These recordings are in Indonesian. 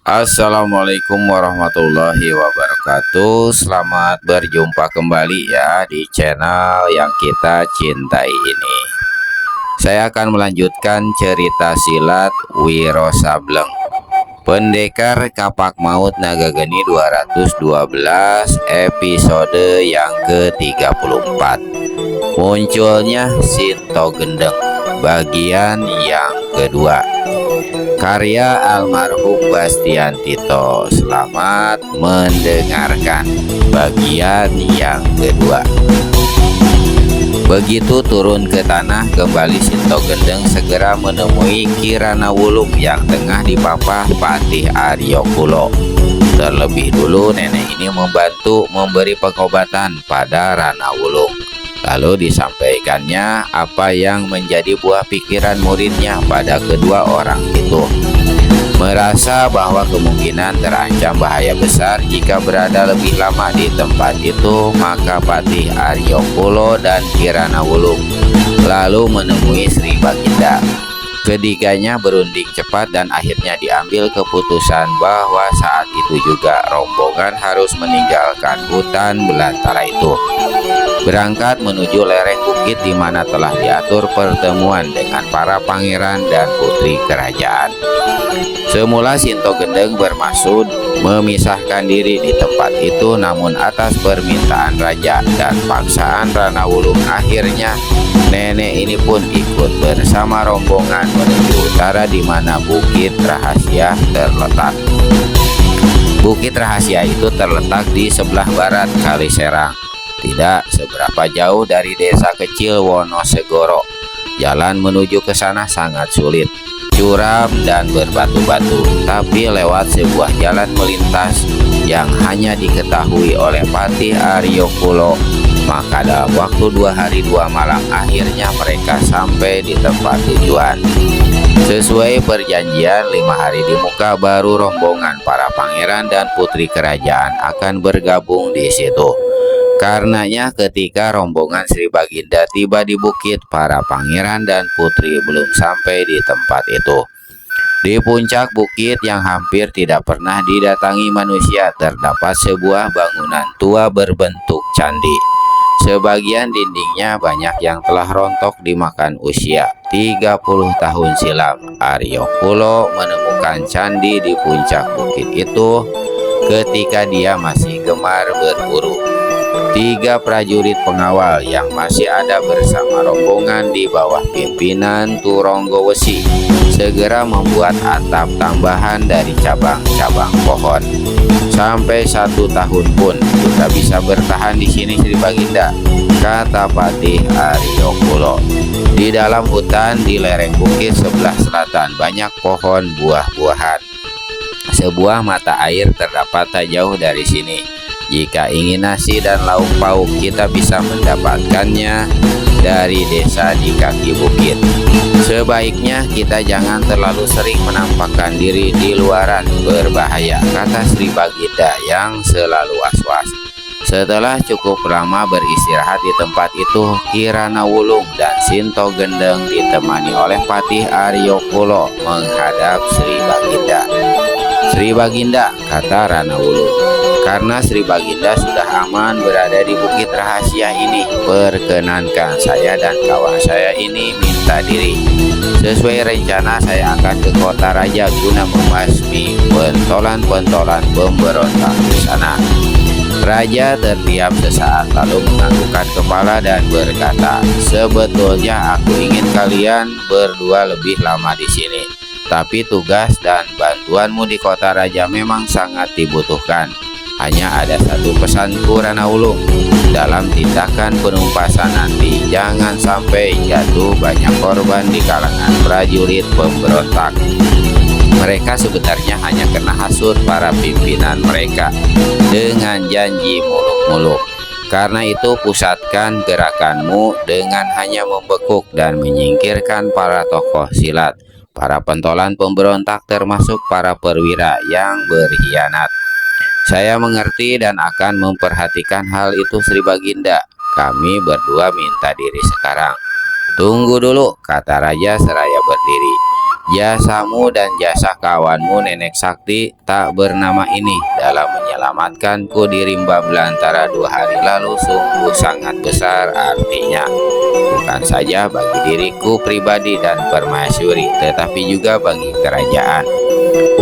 Assalamualaikum warahmatullahi wabarakatuh. Selamat berjumpa kembali ya di channel yang kita cintai ini. Saya akan melanjutkan cerita silat Wiro Sableng, Pendekar Kapak Maut Naga Geni 212, episode yang ke-34. Munculnya Sinto Gendeng, bagian yang kedua. Karya almarhum Bastian Tito. Selamat mendengarkan bagian yang kedua. Begitu turun ke tanah, kembali Sinto Gendeng segera menemui Kirana Wulung yang tengah dipapah Patih Aryo Kulo. Terlebih dulu nenek ini membantu memberi pengobatan pada Rana Wulung. Lalu disampaikannya apa yang menjadi buah pikiran muridnya pada kedua orang itu. Merasa bahwa kemungkinan terancam bahaya besar jika berada lebih lama di tempat itu, maka Patih Aryo Kulo dan Kirana Wulung lalu menemui Sri Baginda. Ketiganya berunding cepat dan akhirnya diambil keputusan bahwa saat itu juga rombongan harus meninggalkan hutan belantara itu, berangkat menuju lereng bukit di mana telah diatur pertemuan dengan para pangeran dan putri kerajaan. Semula Sinto Gendeng bermaksud memisahkan diri di tempat itu, namun atas permintaan raja dan paksaan Rana Wulung, akhirnya nenek ini pun ikut bersama rombongan menuju utara di mana Bukit Rahasia terletak. Bukit Rahasia itu terletak di sebelah barat Kali Serang, tidak seberapa jauh dari desa kecil Wonosegoro. Jalan menuju ke sana sangat sulit, curam dan berbatu-batu, tapi lewat sebuah jalan melintas yang hanya diketahui oleh Patih Aryo Kulo, maka dalam waktu 2 hari 2 malam akhirnya mereka sampai di tempat tujuan. Sesuai perjanjian, 5 hari di muka baru rombongan para pangeran dan putri kerajaan akan bergabung di situ. Karenanya ketika rombongan Sri Baginda tiba di bukit, para pangeran dan putri belum sampai di tempat itu. Di puncak bukit yang hampir tidak pernah didatangi manusia terdapat sebuah bangunan tua berbentuk candi. Sebagian dindingnya banyak yang telah rontok dimakan usia. 30 tahun silam Aryo Kulo menemukan candi di puncak bukit itu ketika dia masih gemar berburu. 3 prajurit pengawal yang masih ada bersama rombongan di bawah pimpinan Turonggo Wesi segera membuat atap tambahan dari cabang-cabang pohon. Sampai 1 tahun pun kita bisa bertahan di sini Sri Baginda, kata Patih Aryo Kulo. Di dalam hutan di lereng bukit sebelah selatan banyak pohon buah-buahan. Sebuah mata air terdapat tak jauh dari sini. Jika ingin nasi dan lauk pauk, kita bisa mendapatkannya dari desa di kaki bukit. Sebaiknya kita jangan terlalu sering menampakkan diri di luaran, berbahaya, kata Sri Baginda yang selalu was-was. Setelah cukup lama beristirahat di tempat itu, Kirana Wulung dan Sinto Gendeng ditemani oleh Patih Aryo Kulo menghadap Sri Baginda. Sri Baginda, kata Rana Wulung, karena Sri Baginda sudah aman berada di Bukit Rahasia ini, perkenankan saya dan kawan saya ini minta diri. Sesuai rencana saya akan ke kota raja guna membasmi pentolan-pentolan pemberontak di sana. Raja terdiam sesaat lalu menganggukkan kepala dan berkata, sebetulnya aku ingin kalian berdua lebih lama di sini, tapi tugas dan bantuanmu di kota raja memang sangat dibutuhkan. Hanya ada satu pesanku Rana Wulung, dalam tindakan penumpasan nanti jangan sampai jatuh banyak korban di kalangan prajurit pemberontak. Mereka sebenarnya hanya kena hasut para pimpinan mereka dengan janji muluk-muluk. Karena itu pusatkan gerakanmu dengan hanya membekuk dan menyingkirkan para tokoh silat, para pentolan pemberontak termasuk para perwira yang berkhianat. Saya mengerti dan akan memperhatikan hal itu Sri Baginda. Kami berdua minta diri sekarang. Tunggu dulu, kata raja seraya berdiri. Jasamu dan jasa kawanmu Nenek Sakti tak bernama ini dalam menyelamatkanku di rimba belantara 2 hari lalu sungguh sangat besar artinya. Bukan saja bagi diriku pribadi dan permaisuri, tetapi juga bagi kerajaan.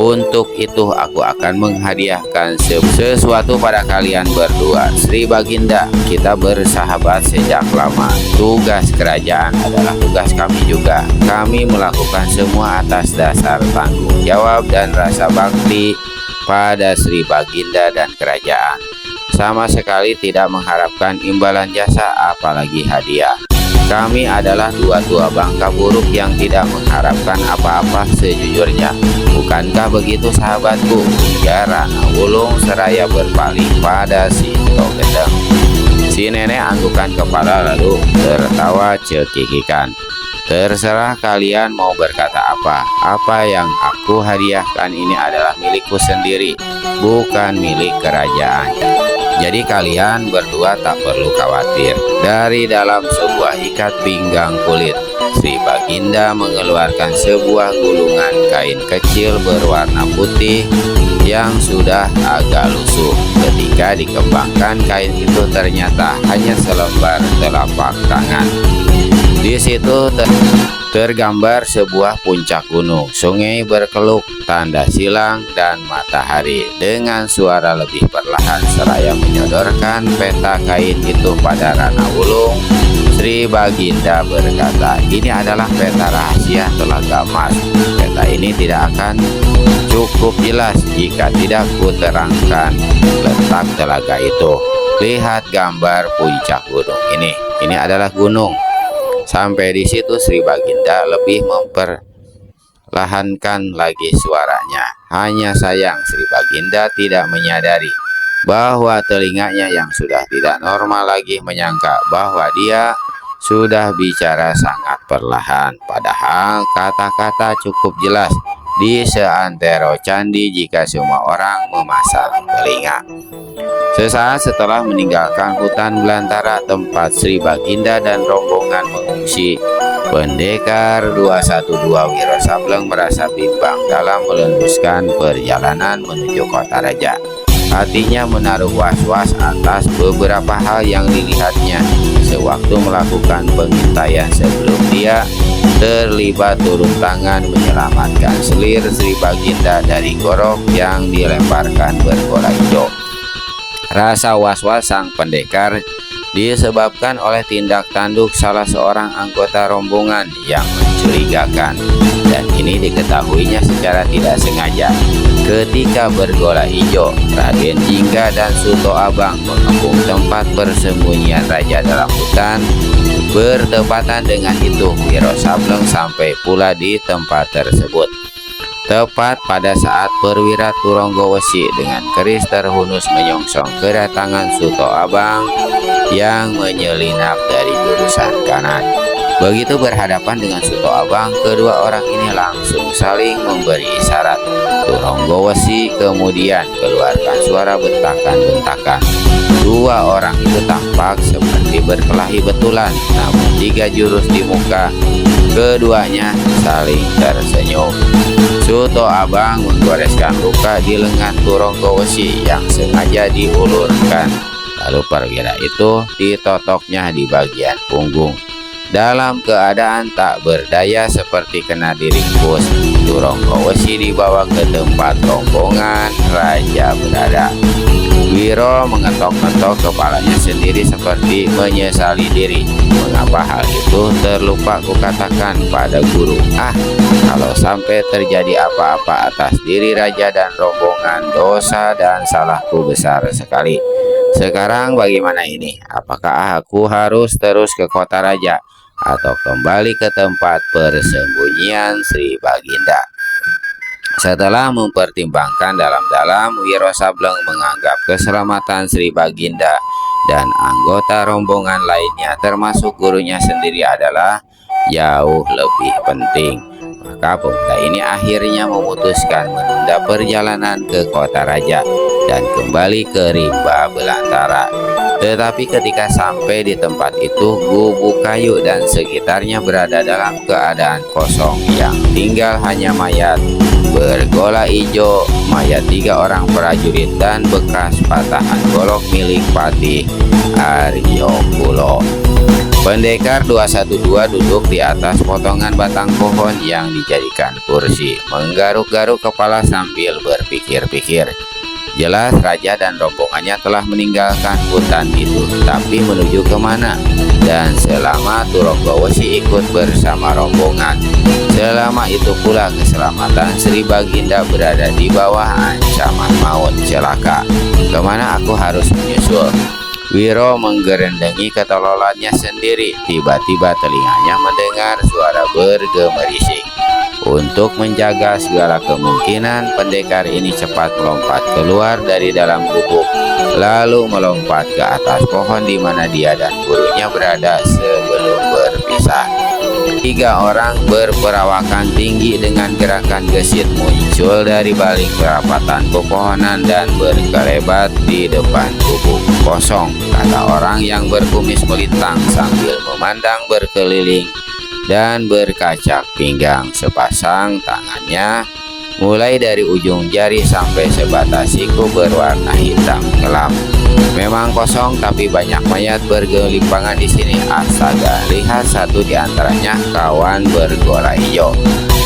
Untuk itu aku akan menghadiahkan sesuatu pada kalian berdua. Sri Baginda, kita bersahabat sejak lama. Tugas kerajaan adalah tugas kami juga. Kami melakukan semua atas dasar tanggung jawab dan rasa bakti pada Sri Baginda dan kerajaan. Sama sekali tidak mengharapkan imbalan jasa apalagi hadiah. Kami adalah 2 tua bangka buruk yang tidak mengharapkan apa-apa sejujurnya. Bukankah begitu sahabatku? Ya, Rana Wulung seraya berpaling pada si Tok Gendeng. Si nenek anggukan kepala lalu tertawa cekikikan. Terserah kalian mau berkata apa. Apa yang aku hadiahkan ini adalah milikku sendiri, bukan milik kerajaan. Jadi kalian berdua tak perlu khawatir. Dari dalam sebuah ikat pinggang kulit, Sri Baginda mengeluarkan sebuah gulungan kain kecil berwarna putih yang sudah agak lusuh. Ketika dikembangkan, kain itu ternyata hanya selembar telapak tangan. Di situ tergambar sebuah puncak gunung, sungai berkeluk, tanda silang, dan matahari. Dengan suara lebih perlahan seraya menyodorkan peta kain itu pada Rana Wulung, Sri Baginda berkata, ini adalah peta rahasia Telaga Emas. Peta ini tidak akan cukup jelas jika tidak kuterangkan letak telaga itu. Lihat gambar puncak gunung ini. Ini adalah gunung. Sampai di situ Sri Baginda lebih memperlahankan lagi suaranya. Hanya sayang Sri Baginda tidak menyadari bahwa telinganya yang sudah tidak normal lagi menyangka bahwa dia sudah bicara sangat perlahan. Padahal kata-kata cukup jelas di seantero candi jika semua orang memasang telinga. Sesaat setelah meninggalkan hutan belantara tempat Sri Baginda dan rombongan mengungsi, Pendekar 212 Wiro Sableng merasa bimbang dalam melembuskan perjalanan menuju kota raja. Hatinya menaruh was-was atas beberapa hal yang dilihatnya sewaktu melakukan pengintaian sebelum dia terlibat turun tangan menyelamatkan selir Sri Baginda dari gorok yang dilemparkan berbola hijau. Rasa was-was sang pendekar disebabkan oleh tindak tanduk salah seorang anggota rombongan yang mencurigakan, dan ini diketahuinya secara tidak sengaja. Ketika bergola hijau, Raden Jingga dan Suto Abang mengepung tempat persembunyian raja dalam hutan. Bertepatan dengan itu, Wiro Sableng sampai pula di tempat tersebut. Tepat pada saat perwira Turonggowesi dengan keris terhunus menyongsong kedatangan Suto Abang yang menyelinap dari jurusan kanan. Begitu berhadapan dengan Suto Abang, kedua orang ini langsung saling memberi isyarat. Turonggowesi kemudian keluarkan suara bentakan-bentakan. Dua orang itu tampak seperti berkelahi betulan, namun 3 jurus di muka keduanya saling tersenyum. Suto Abang menggoreskan luka di lengan Turonggowesi yang sengaja diulurkan. Lalu perwira itu ditotoknya di bagian punggung. Dalam keadaan tak berdaya seperti kena diringkus, Turonggowesi dibawa ke tempat rombongan raja berada. Wiro mengetok-ngetok kepalanya sendiri seperti menyesali diri. Mengapa hal itu terlupa kukatakan pada guru? Kalau sampai terjadi apa-apa atas diri raja dan rombongan, dosa dan salahku besar sekali. Sekarang bagaimana ini? Apakah aku harus terus ke kota raja atau kembali ke tempat persembunyian Sri Baginda? Setelah mempertimbangkan dalam-dalam, Wiro Sableng menganggap keselamatan Sri Baginda dan anggota rombongan lainnya termasuk gurunya sendiri adalah jauh lebih penting. Maka pemuda ini akhirnya memutuskan menunda perjalanan ke kota raja dan kembali ke rimba belantara. Tetapi ketika sampai di tempat itu, gubuk kayu dan sekitarnya berada dalam keadaan kosong, yang tinggal hanya mayat bergola ijo, mayat 3 orang prajurit, dan bekas patahan golok milik Patih Aryo Kulo. Pendekar 212 duduk di atas potongan batang pohon yang dijadikan kursi, menggaruk-garuk kepala sambil berpikir-pikir. Jelas raja dan rombongannya telah meninggalkan hutan itu, tapi menuju kemana? Dan selama Turonggowo ikut bersama rombongan, selama itu pula keselamatan Sri Baginda berada di bawah ancaman maut celaka. Kemana aku harus menyusul? Wiro menggerendengi ketololannya sendiri. Tiba-tiba telinganya mendengar suara bergemerisik. Untuk menjaga segala kemungkinan, pendekar ini cepat melompat keluar dari dalam gubuk, lalu melompat ke atas pohon di mana dia dan gurunya berada sebelum berpisah. 3 orang berperawakan tinggi dengan gerakan gesit muncul dari balik kerapatan pepohonan dan berkelebat di depan gubuk kosong, kata orang yang berkumis melintang sambil memandang berkeliling dan berkacak pinggang. Sepasang tangannya mulai dari ujung jari sampai sebatas siku berwarna hitam kelam. Memang kosong, tapi banyak mayat bergelimpangan di sini. Astaga, lihat satu di antaranya, kawan bergola hijau.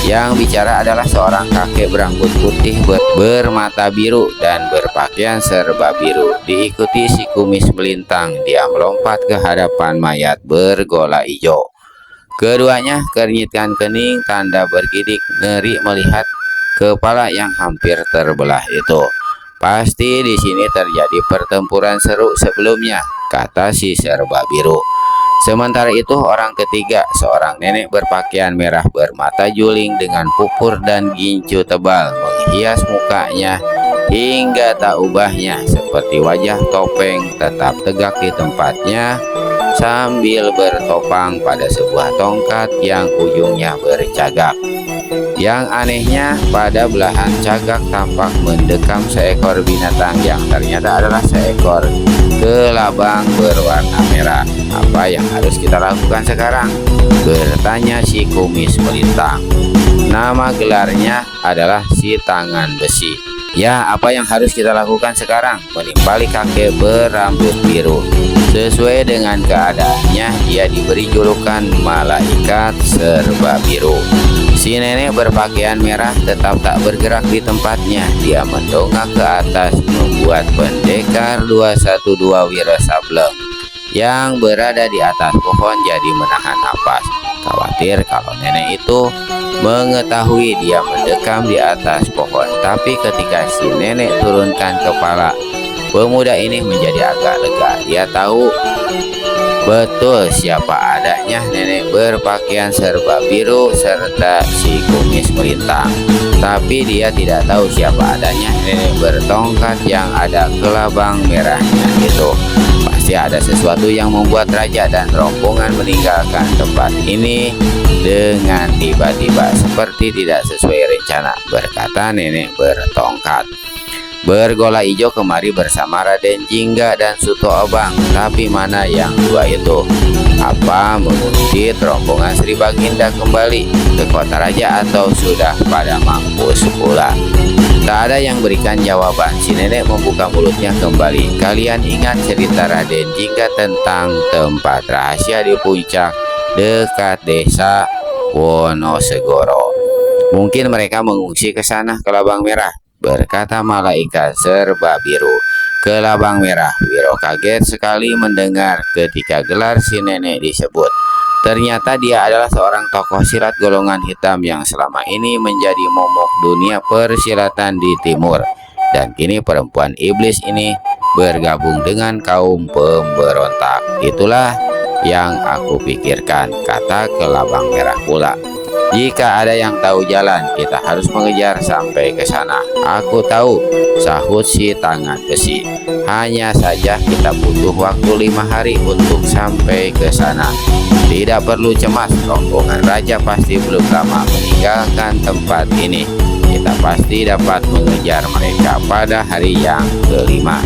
Yang bicara adalah seorang kakek berambut putih bermata biru dan berpakaian serba biru. Diikuti si kumis melintang, dia melompat ke hadapan mayat bergola hijau. Keduanya kernyitkan kening, tanda bergidik, ngeri melihat kepala yang hampir terbelah itu. Pasti di sini terjadi pertempuran seru sebelumnya, kata si serba biru. Sementara itu orang ketiga, seorang nenek berpakaian merah bermata juling dengan pupur dan gincu tebal menghias mukanya hingga tak ubahnya seperti wajah topeng, tetap tegak di tempatnya sambil bertopang pada sebuah tongkat yang ujungnya bercagak. Yang anehnya, pada belahan cagak tampak mendekam seekor binatang yang ternyata adalah seekor kelabang berwarna merah. Apa yang harus kita lakukan sekarang? Bertanya si kumis melintang. Nama gelarnya adalah si tangan besi. Ya, apa yang harus kita lakukan sekarang? Menimpali kakek berambut biru. Sesuai dengan keadaannya, dia diberi julukan malaikat serba biru. Si nenek berpakaian merah tetap tak bergerak di tempatnya. Dia mendongak ke atas, membuat pendekar 212 Wiro Sableng yang berada di atas pohon jadi menahan napas. Khawatir kalau nenek itu mengetahui dia mendekam di atas pohon. Tapi ketika si nenek turunkan kepala, pemuda ini menjadi agak lega. Dia tahu betul siapa adanya nenek berpakaian serba biru serta si kumis melintang. Tapi dia tidak tahu siapa adanya nenek bertongkat yang ada kelabang merahnya itu. Pasti ada sesuatu yang membuat raja dan rombongan meninggalkan tempat ini dengan tiba-tiba, seperti tidak sesuai rencana, berkata nenek bertongkat. Bergola hijau kemari bersama Raden Jingga dan Suto Obang. Tapi mana yang dua itu? Apa menguntit rombongan Sri Baginda kembali ke kota raja atau sudah pada mampus pula? Tak ada yang berikan jawaban. Si nenek membuka mulutnya kembali. Kalian ingat cerita Raden Jingga tentang tempat rahasia di puncak dekat desa Wonosegoro? Mungkin mereka mengungsi ke sana, ke Labang Merah, berkata malaikat serba biru. Ke Labang Merah. Wiro kaget sekali mendengar ketika gelar si nenek disebut. Ternyata dia adalah seorang tokoh silat golongan hitam yang selama ini menjadi momok dunia persilatan di timur. Dan kini perempuan iblis ini bergabung dengan kaum pemberontak. Itulah yang aku pikirkan, kata Kelabang Merah pula. Jika ada yang tahu jalan, kita harus mengejar sampai ke sana. Aku tahu, sahut si tangan besi. Hanya saja kita butuh waktu 5 hari untuk sampai ke sana. Tidak perlu cemas, rombongan raja pasti belum lama meninggalkan tempat ini. kita pasti dapat mengejar mereka pada hari yang kelima.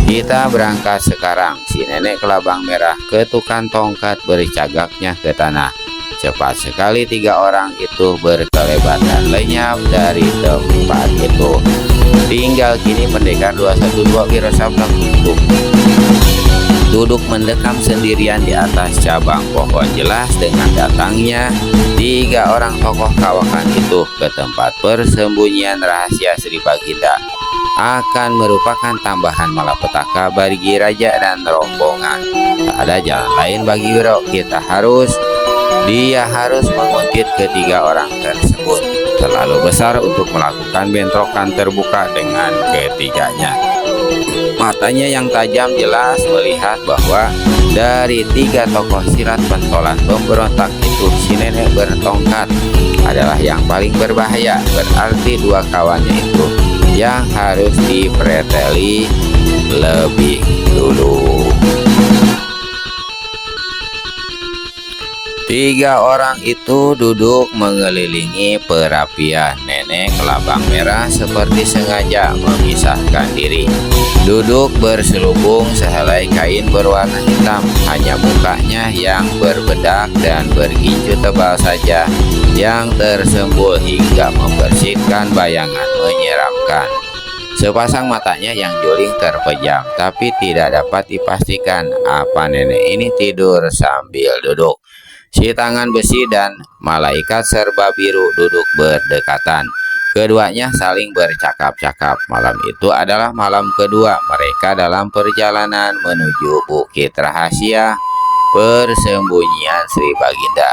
Kita berangkat sekarang. Si nenek kelabang merah ketukan tongkat bercagaknya ke tanah. Cepat sekali 3 orang itu berkelebat dan lenyap dari tempat itu. Tinggal kini pendekar 212 Wiro Sableng itu duduk mendekam sendirian di atas cabang pohon. Jelas dengan datangnya 3 orang tokoh kawakan itu ke tempat persembunyian rahasia Sri Baginda akan merupakan tambahan malapetaka bagi raja dan rombongan. Tak ada jalan lain bagi Wiro. Dia harus menguntit ketiga orang tersebut. Terlalu besar untuk melakukan bentrokan terbuka dengan ketiganya. Matanya yang tajam jelas melihat bahwa dari 3 tokoh silat pentolan pemberontak itu, si nenek bertongkat adalah yang paling berbahaya. Berarti 2 kawannya itu yang harus dipreteli lebih dulu. 3 orang itu duduk mengelilingi perapian. Nenek kelabang merah seperti sengaja memisahkan diri. Duduk berselubung sehelai kain berwarna hitam. Hanya mukanya yang berbedak dan bergincu tebal saja yang tersembul hingga membersihkan bayangan menyeramkan. Sepasang matanya yang juling terpejam, tapi tidak dapat dipastikan apa nenek ini tidur sambil duduk. Si tangan besi dan malaikat serba biru duduk berdekatan. Keduanya saling bercakap-cakap. Malam itu adalah malam kedua mereka dalam perjalanan menuju bukit rahasia persembunyian Sri Baginda.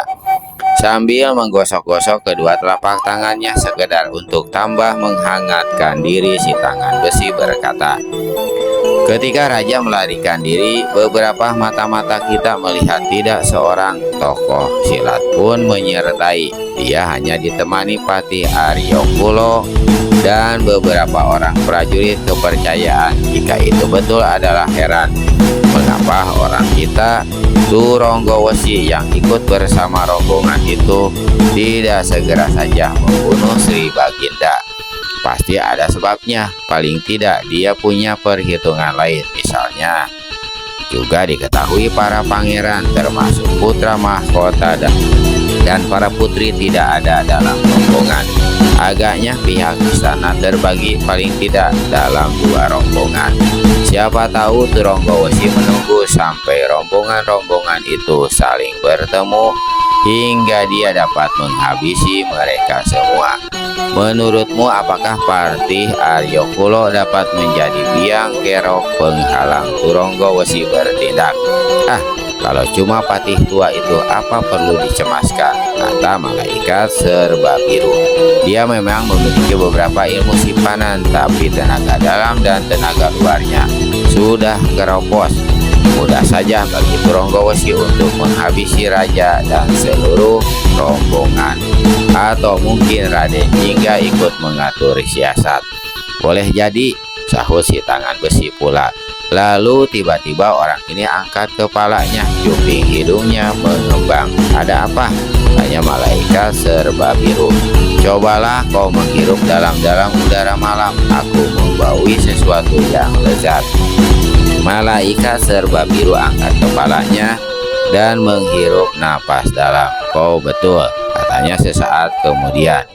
Sambil menggosok-gosok kedua telapak tangannya sekedar untuk tambah menghangatkan diri, si tangan besi berkata, "Ketika raja melarikan diri, beberapa mata-mata kita melihat tidak seorang tokoh silat pun menyertai. Dia hanya ditemani Patih Aryo Kulo dan beberapa orang prajurit kepercayaan. Jika itu betul adalah heran, mengapa orang kita Turonggowesi yang ikut bersama rombongan itu tidak segera saja membunuh Sri Baginda. Pasti ada sebabnya, paling tidak dia punya perhitungan lain. Misalnya, juga diketahui para pangeran termasuk putra mahkota dan para putri tidak ada dalam rombongan. Agaknya pihak istana terbagi paling tidak dalam 2 rombongan. Siapa tahu Turonggowesi menunggu sampai rombongan-rombongan itu saling bertemu hingga dia dapat menghabisi mereka semua. Menurutmu apakah Patih Aryo Kulo dapat menjadi biang kerok penghalang Turonggowesi bertindak? Kalau cuma patih tua itu apa perlu dicemaskan, kata malaikat serba biru. Dia memang memiliki beberapa ilmu simpanan, tapi tenaga dalam dan tenaga luarnya sudah keropos. Mudah saja bagi Turonggowesi untuk menghabisi raja dan seluruh rombongan, atau mungkin Raden Jingga ikut mengatur siasat. Boleh jadi, sahut si tangan besi pula. Lalu tiba-tiba orang ini angkat kepalanya, cuping hidungnya mengembang. "Ada apa?" tanya malaikat serba biru. "Cobalah kau menghirup dalam-dalam udara malam. Aku membaui sesuatu yang lezat." Malaikat serba biru angkat kepalanya dan menghirup napas dalam. "Kau betul," katanya sesaat kemudian.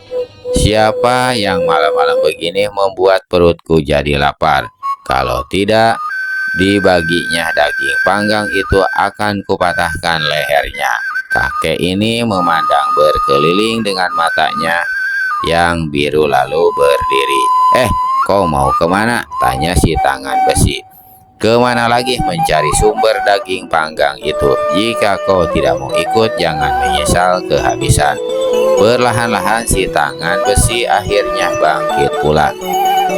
"Siapa yang malam-malam begini membuat perutku jadi lapar? Kalau tidak, dibaginya daging panggang itu akan kupatahkan lehernya." Kakek ini memandang berkeliling dengan matanya yang biru lalu berdiri. Kau mau kemana?" tanya si tangan besi. "Kemana lagi? Mencari sumber daging panggang itu. Jika kau tidak mau ikut, jangan menyesal kehabisan." Perlahan-lahan si tangan besi akhirnya bangkit pula.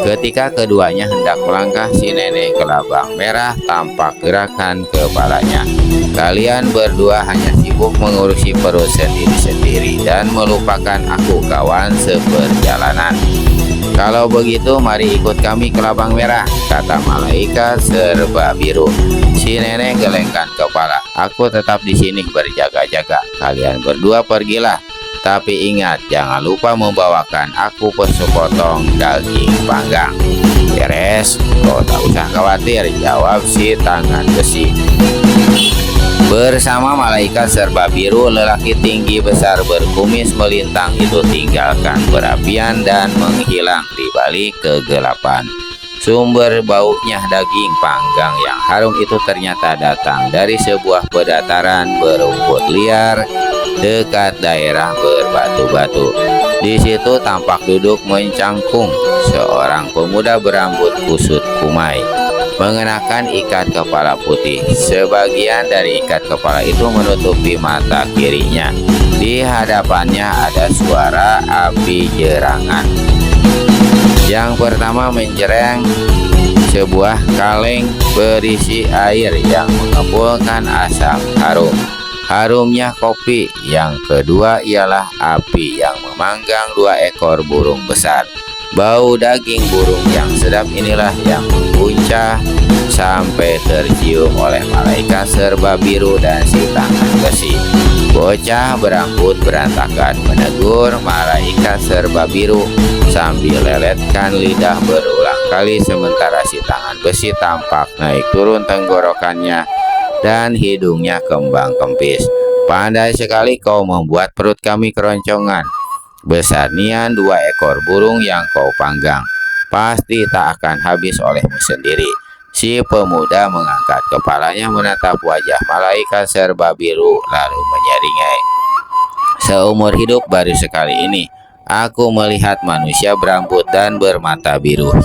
Ketika keduanya hendak melangkah, si nenek kelabang merah tampak gerakan kepalanya. "Kalian berdua hanya sibuk mengurusi perut sendiri-sendiri dan melupakan aku, kawan seperjalanan. Kalau begitu mari ikut kami kelabang merah," kata malaikat serba biru. Si nenek gelengkan kepala. "Aku tetap di sini berjaga-jaga. Kalian berdua pergilah. Tapi ingat, jangan lupa membawakan aku sepotong daging panggang. Beres, kau tak usah khawatir, jawab si tangan besi. Bersama malaikat serba biru, lelaki tinggi besar berkumis melintang itu tinggalkan perapian dan menghilang di balik kegelapan. Sumber baunya daging panggang yang harum itu ternyata datang dari sebuah pedataran berumput liar dekat daerah berbatu-batu. Di situ tampak duduk mencangkung seorang pemuda berambut kusut kumai, mengenakan ikat kepala putih. Sebagian dari ikat kepala itu menutupi mata kirinya. Di hadapannya ada suara api jerangan. Yang pertama menjereng sebuah kaleng berisi air yang mengepulkan asap harum. Harumnya kopi. Yang kedua ialah api yang memanggang 2 ekor burung besar. Bau daging burung yang sedap inilah yang membuncah sampai tercium oleh malaikat serba biru dan si tangan besi. Bocah berambut berantakan menegur malaikat serba biru sambil leletkan lidah berulang kali, sementara si tangan besi tampak naik turun tenggorokannya dan hidungnya kembang kempis. Pandai sekali kau membuat perut kami keroncongan. Besar nian 2 ekor burung yang kau panggang, pasti tak akan habis olehmu sendiri. Si pemuda mengangkat kepalanya menatap wajah malaikat serba biru lalu menyeringai. Seumur hidup baru sekali ini aku melihat manusia berambut dan bermata biru.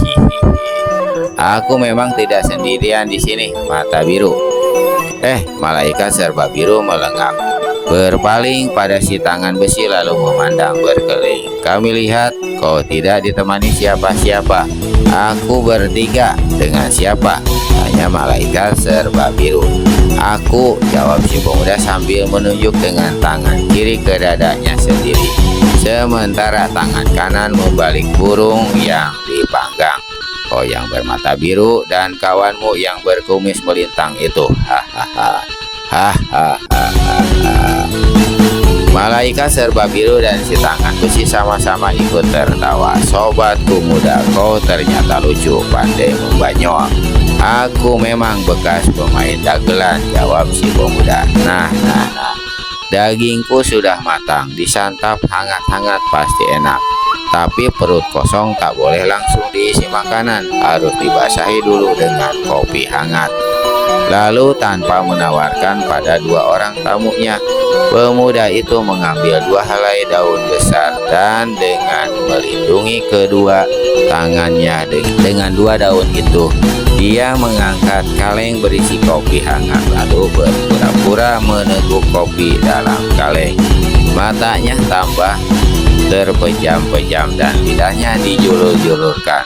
Aku memang tidak sendirian di sini, mata biru. Malaikat serba biru melengak, berpaling pada si tangan besi lalu memandang berkeliling. Kami lihat kau tidak ditemani siapa-siapa. Aku bertiga. Dengan siapa? Tanya malaikat serba biru. Aku, jawab si pemuda sambil menunjuk dengan tangan kiri ke dadanya sendiri, sementara tangan kanan membalik burung yang dipanggang. Kau yang bermata biru dan kawanmu yang berkumis melintang itu. Hahaha. Malaikat serba biru dan si tangan besi sama-sama ikut tertawa. Sobatku muda, kau ternyata lucu, pandai membanyol. Aku memang bekas pemain dagelan, jawab si pemuda. Nah, dagingku sudah matang, disantap hangat-hangat pasti enak. Tapi perut kosong tak boleh langsung diisi makanan, harus dibasahi dulu dengan kopi hangat. Lalu tanpa menawarkan pada 2 orang tamunya, pemuda itu mengambil 2 helai daun besar dan dengan melindungi kedua tangannya dengan 2 daun itu, dia mengangkat kaleng berisi kopi hangat lalu berpura-pura meneguk kopi dalam kaleng. Matanya tambah terpejam-pejam dan lidahnya dijulur-julurkan.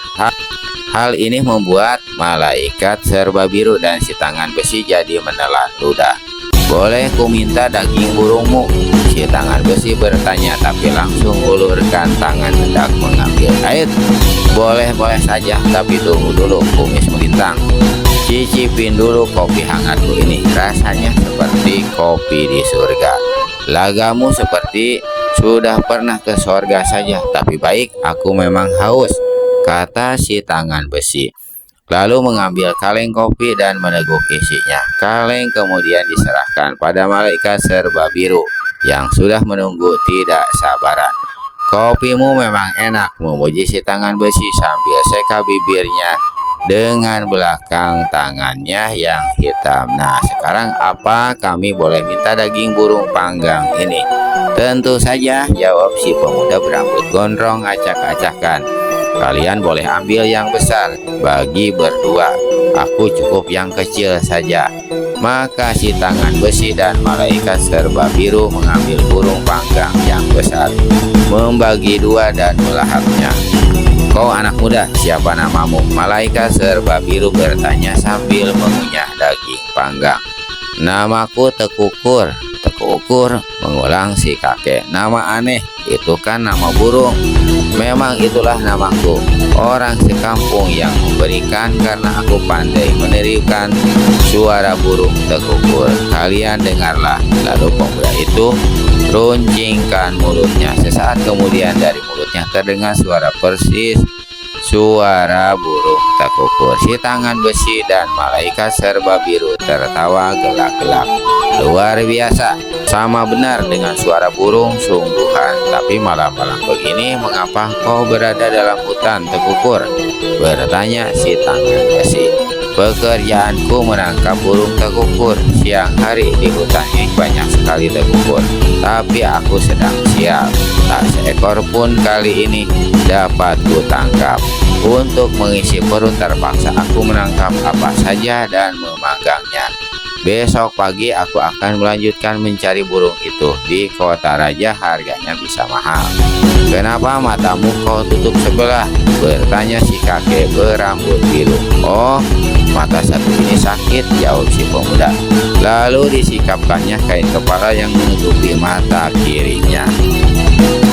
Hal ini membuat malaikat serba biru dan si tangan besi jadi menelan ludah. Boleh ku minta daging burungmu? Si tangan besi bertanya, tapi langsung ulurkan tangan hendak mengambil. Boleh saja, tapi tunggu dulu, kumis melintang. Cicipin dulu kopi hangatku ini, rasanya seperti kopi di surga. Lagamu seperti sudah pernah ke surga saja, tapi baik, aku memang haus, kata si tangan besi. Lalu mengambil kaleng kopi dan meneguk isinya. Kaleng kemudian diserahkan pada malaikat serba biru yang sudah menunggu tidak sabaran. Kopimu memang enak, memuji si tangan besi sambil seka bibirnya dengan belakang tangannya yang hitam. Nah, sekarang apa kami boleh minta daging burung panggang ini? Tentu saja, jawab si pemuda berambut gondrong acak-acakan. Kalian boleh ambil yang besar, bagi berdua. Aku cukup yang kecil saja. Maka si tangan besi dan malaikat serba biru mengambil burung panggang yang besar, membagi 2 dan melahapnya. Kau anak muda, siapa namamu? Malaikat serba biru bertanya sambil mengunyah daging panggang. Namaku Tekukur. Tekukur, mengulang si kakek. Nama aneh, itu kan nama burung. Memang itulah namaku. Orang sekampung yang memberikan karena aku pandai menirukan suara burung Tekukur. Kalian dengarlah. Lalu pemuda itu runcingkan mulutnya. Sesaat kemudian dari mulutnya terdengar suara persis suara burung tekukur. Si tangan besi dan malaikat serba biru tertawa gelak-gelak. Luar biasa, sama benar dengan suara burung sungguhan. Tapi malam-malam begini mengapa kau berada dalam hutan tekukur? Bertanya si tangan besi. Pekerjaanku menangkap burung tekukur. Siang hari di hutan ini banyak sekali tekukur, tapi aku sedang sial. Tak seekor pun kali ini dapat kutangkap. Untuk mengisi perut terpaksa aku menangkap apa saja dan memanggangnya. Besok pagi aku akan melanjutkan mencari burung itu. Di kota raja harganya bisa mahal. Kenapa matamu kau tutup sebelah? Bertanya si kakek berambut biru. Oh, mata satu ini sakit, jawab si pemuda. Lalu disikapkannya kain kepala yang menutupi mata kirinya.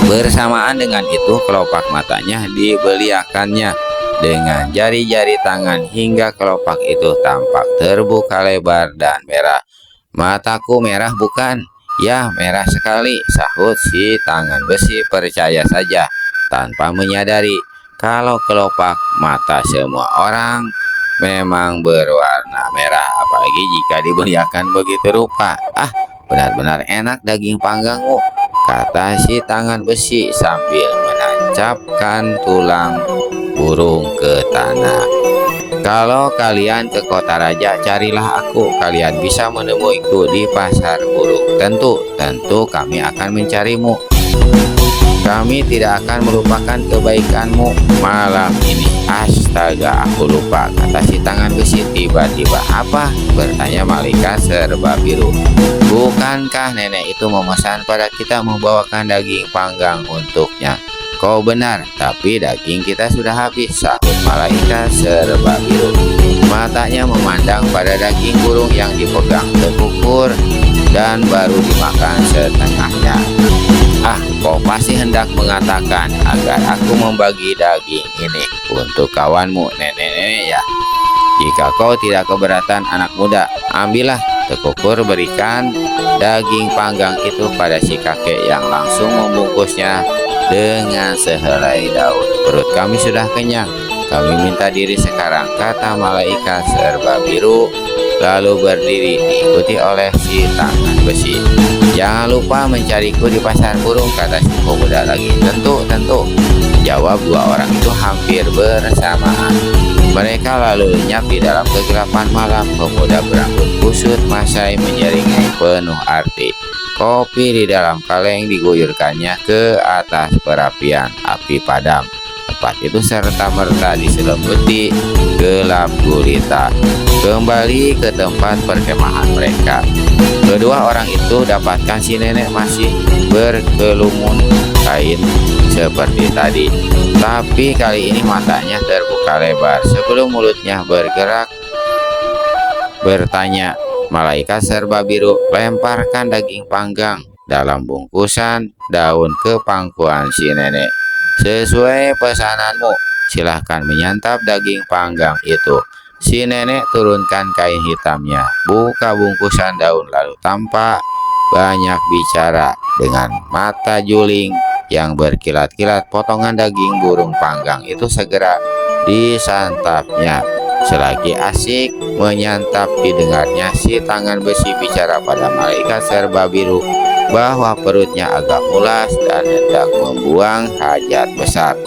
Bersamaan dengan itu kelopak matanya dibeliakannya dengan jari-jari tangan hingga kelopak itu tampak terbuka lebar dan merah. Mataku merah bukan? Ya, merah sekali, sahut si tangan besi percaya saja tanpa menyadari kalau kelopak mata semua orang memang berwarna merah, apalagi jika dibeliakan begitu rupa. Ah, benar-benar enak daging panggangmu, kata si tangan besi sambil menancapkan tulang burung ke tanah. Kalau kalian ke kota raja, carilah aku. Kalian bisa menemuiku di pasar burung. Tentu kami akan mencarimu. Kami tidak akan melupakan kebaikanmu malam ini. Astaga, aku lupa, kata si tangan besi tiba-tiba. Apa? Bertanya malaikat serba biru. Bukankah nenek itu memesan pada kita membawakan daging panggang untuknya? Kau benar, tapi daging kita sudah habis, sahut malaikat serba biru. Matanya memandang pada daging burung yang dipegang tekukur dan baru dimakan setengahnya. Ah, kau pasti hendak mengatakan agar aku membagi daging ini untuk kawanmu nenek-nenek ya. Jika kau tidak keberatan anak muda, ambillah. Tekukur berikan daging panggang itu pada si kakek yang langsung membungkusnya dengan sehelai daun. Perut kami sudah kenyang, kami minta diri sekarang, kata malaikat serba biru, lalu berdiri diikuti oleh si tangan besi. Jangan lupa mencariku di pasar burung, kata si pemuda lagi. Tentu, jawab dua orang itu hampir bersamaan. Mereka lalu lenyap di dalam kegelapan malam. Pemuda berambut kusut Masai menyeringai penuh arti. Kopi di dalam kaleng diguyurkannya ke atas perapian. Api padam. Tempat itu serta-merta diselimuti gelap gulita. Kembali ke tempat perkemahan mereka. Kedua orang itu dapatkan si nenek masih berkelumun kain seperti tadi. Tapi kali ini matanya terbuka lebar. Sebelum mulutnya bergerak, bertanya, malaikat serba biru, lemparkan daging panggang dalam bungkusan daun ke pangkuan si nenek. Sesuai pesananmu, silahkan menyantap daging panggang itu. Si nenek turunkan kain hitamnya, buka bungkusan daun, lalu tampak banyak bicara dengan mata juling yang berkilat-kilat. Potongan daging burung panggang itu segera disantapnya. Selagi asik menyantap, didengarnya si tangan besi bicara pada malaikat serba biru bahwa perutnya agak mulas dan hendak membuang hajat besar.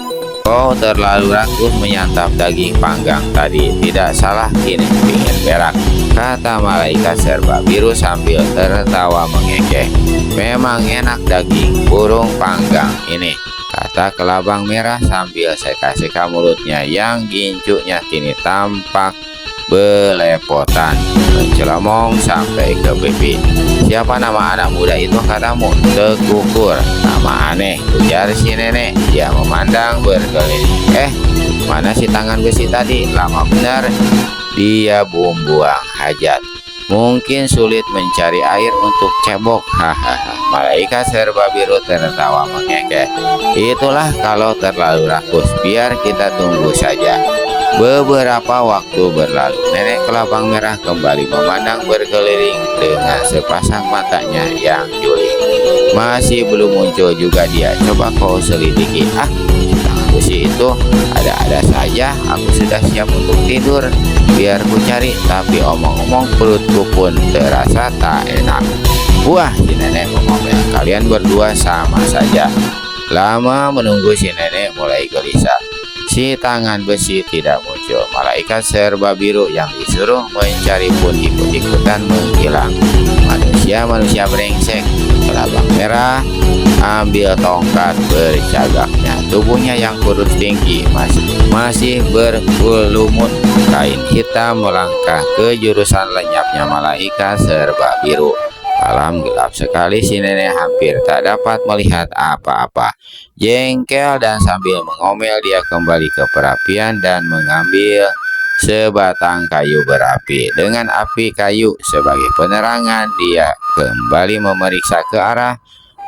Kau terlalu rakus menyantap daging panggang tadi, tidak salah kini ingin berak, kata malaikat serba biru sambil tertawa mengekeh. Memang enak daging burung panggang ini, kata kelabang merah sambil seka-seka mulutnya yang gincuknya kini tampak belepotan mencelomong sampai ke pipi. Siapa nama anak muda itu, katamu? Tekukur. Nama aneh, ujar si nenek. Dia memandang berkeliling. Mana si tangan besi tadi? Lama benar dia buang hajat. Mungkin sulit mencari air untuk cebok. Hahaha. Malaikat serba biru tertawa mengekeh. Itulah kalau terlalu rakus. Biar kita tunggu saja. Beberapa waktu berlalu, nenek kelabang merah kembali memandang berkeliling dengan sepasang matanya yang juli. Masih belum muncul juga dia. Coba kau selidiki. Si tangan besi itu ada-ada saja. Aku sudah siap untuk tidur. Biar ku cari. Tapi omong-omong perutku pun terasa tak enak. Wah, si nenek ngomongnya, kalian berdua sama saja. Lama menunggu, si nenek mulai gelisah. Si tangan besi tidak muncul. Malaikat serba biru yang disuruh mencari pun ikut-ikutan menghilang. Manusia brengsek. Kelabang merah ambil tongkat bercagaknya. Tubuhnya yang kurus tinggi masih bergelumut kain hitam melangkah ke jurusan lenyapnya malaikat serba biru. Malam gelap sekali, si nenek hampir tak dapat melihat apa-apa. Jengkel dan sambil mengomel, dia kembali ke perapian dan mengambil sebatang kayu berapi. Dengan api kayu sebagai penerangan, dia kembali memeriksa ke arah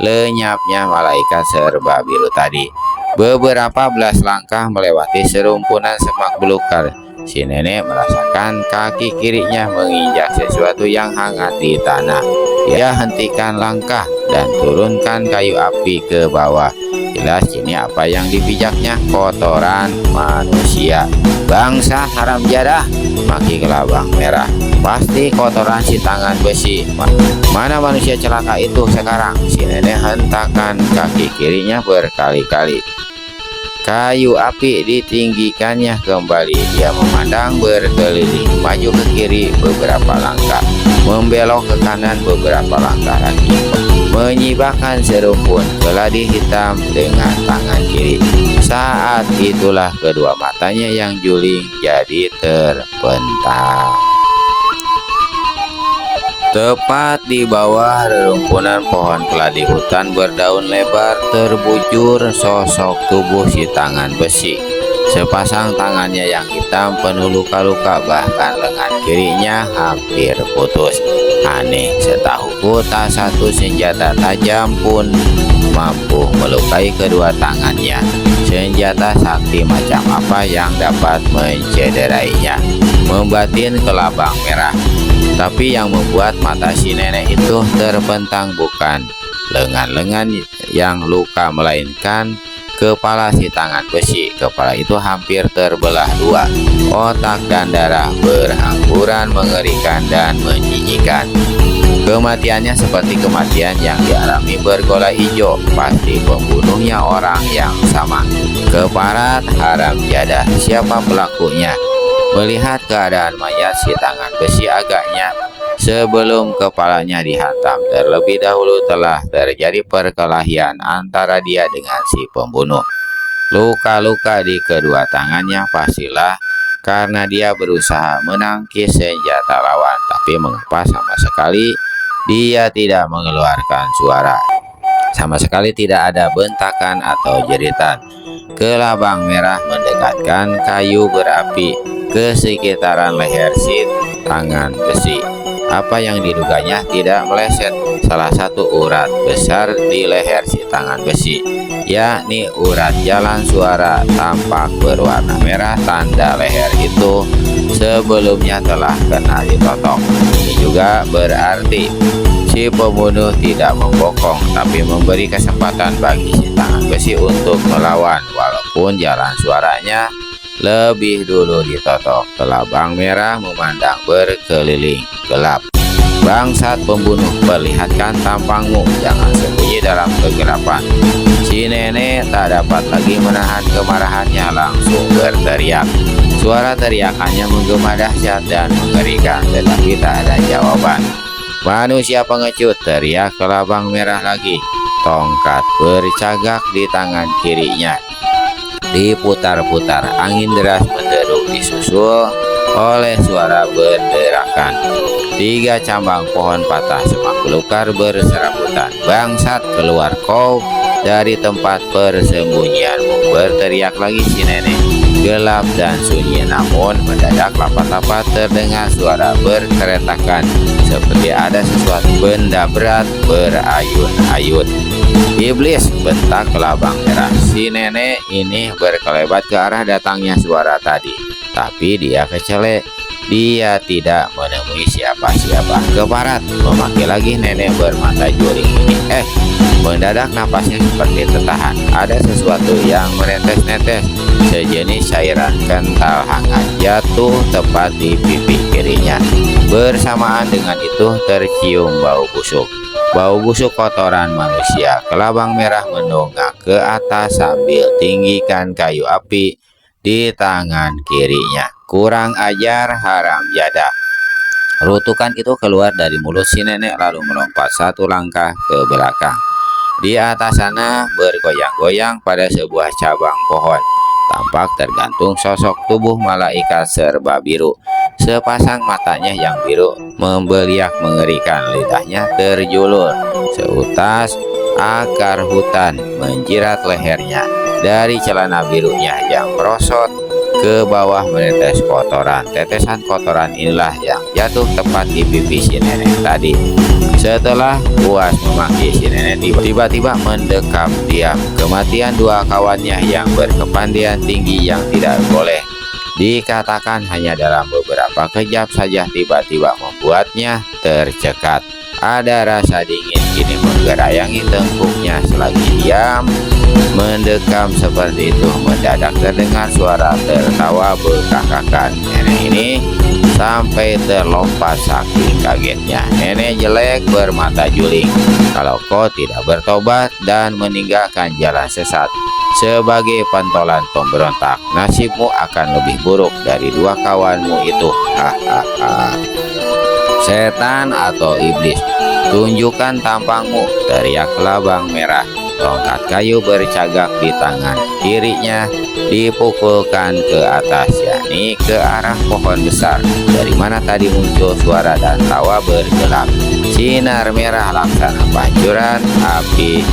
lenyapnya malaikat serba biru tadi. Beberapa belas langkah melewati serumpunan semak belukar, si nenek merasakan kaki kirinya menginjak sesuatu yang hangat di tanah. Dia hentikan langkah dan turunkan kayu api ke bawah. Jelas ini apa yang dipijaknya, kotoran manusia. Bangsa haram jadah, maki kelabang merah. Pasti kotoran si tangan besi. Mana manusia celaka itu sekarang? Si nenek hentakan kaki kirinya berkali-kali. Kayu api ditinggikannya kembali. Dia memandang berkeliling, maju ke kiri beberapa langkah, membelok ke kanan beberapa langkah lagi, menyibakkan serumpun keladi hitam dengan tangan kiri. Saat itulah kedua matanya yang juling jadi terbentang. Tepat di bawah rerumpunan pohon keladi hutan berdaun lebar terbujur sosok tubuh si tangan besi. Sepasang tangannya yang hitam penuh luka-luka, bahkan lengan kirinya hampir putus. Aneh, setahuku tak satu senjata tajam pun mampu melukai kedua tangannya. Senjata sakti macam apa yang dapat mencederainya? Membatin kelabang merah. Tapi yang membuat mata si nenek itu terbentang bukan lengan-lengan yang luka, melainkan kepala si tangan besi. Kepala itu hampir terbelah dua. Otak dan darah berhamburan mengerikan dan menjijikan. Kematiannya seperti kematian yang dialami bergola hijau. Pasti pembunuhnya orang yang sama. Keparat haram jadah, siapa pelakunya? Melihat keadaan mayat si tangan besi agaknya sebelum kepalanya dihantam, terlebih dahulu telah terjadi perkelahian antara dia dengan si pembunuh. Luka-luka di kedua tangannya pastilah karena dia berusaha menangkis senjata lawan. Tapi mengapa sama sekali dia tidak mengeluarkan suara? Sama sekali tidak ada bentakan atau jeritan. Kelabang merah mendekatkan kayu berapi ke sekitaran leher si tangan besi. Apa yang diduganya tidak meleset. Salah satu urat besar di leher si tangan besi, yakni urat jalan suara, tampak berwarna merah. Tanda leher itu sebelumnya telah kena ditotok. Ini juga berarti si pembunuh tidak membokong, tapi memberi kesempatan bagi si tangan besi untuk melawan, walaupun jalan suaranya lebih dulu ditotok. Kelabang merah memandang berkeliling gelap. Bangsat pembunuh, perlihatkan tampangmu, jangan sembunyi dalam kegelapan. Si nenek tak dapat lagi menahan kemarahannya, langsung berteriak. Suara teriakannya menggema dahsyat dan mengerikan, tetapi tak ada jawaban. Manusia pengecut, teriak kelabang merah lagi. Tongkat bercagak di tangan kirinya diputar-putar. Angin deras menderu disusul oleh suara berderakan. 3 cambang pohon patah semak belukar berserabutan. Bangsat, keluar kau dari tempat persembunyianmu, berteriak lagi si nenek. Gelap dan sunyi, namun mendadak lapat-lapat terdengar suara berkeretakan, seperti ada sesuatu benda berat berayun-ayun. Iblis, bentak kelabang merah. Si nenek ini berkelebat ke arah datangnya suara tadi, tapi dia kecelek. dia tidak menemui siapa-siapa. Keparat memanggil lagi nenek bermata juling ini. Mendadak napasnya seperti tertahan. Ada sesuatu yang menetes-netes, sejenis cairan kental hangat jatuh tepat di pipi kirinya. Bersamaan dengan itu tercium bau busuk. Bau busuk kotoran manusia. Kelabang merah mendongak ke atas sambil tinggikan kayu api di tangan kirinya. Kurang ajar, haram jadah. Rutukan itu keluar dari mulut si nenek lalu melompat satu langkah ke belakang. Di atas sana bergoyang-goyang pada sebuah cabang pohon. Tampak tergantung sosok tubuh malaikat serba biru. Sepasang matanya yang biru membeliak mengerikan, lidahnya terjulur. Seutas akar hutan menjirat lehernya. Dari celana birunya yang merosot ke bawah menetes kotoran. Tetesan kotoran inilah yang jatuh tepat di pipi si nenek tadi. Setelah puas memaki si nenek tiba-tiba mendekam diam. Kematian dua kawannya yang berkepandian tinggi yang tidak boleh dikatakan hanya dalam beberapa kejap saja tiba-tiba membuatnya tercekat. Ada rasa dingin kini menggerayangi tengkuknya selagi diam mendekam seperti itu. Mendadak terdengar suara tertawa bekakakan. Nenek ini sampai terlompat saking kagetnya. Nenek jelek bermata juling, kalau kau tidak bertobat dan meninggalkan jalan sesat sebagai pentolan pemberontak, nasibmu akan lebih buruk dari dua kawanmu itu. Hahaha. Setan atau iblis, tunjukkan tampangmu, teriak kelabang merah. Tongkat kayu bercagak di tangan kirinya dipukulkan ke atas, yakni ke arah pohon besar dari mana tadi muncul suara dan tawa bergelap. Sinar merah laksana pancuran api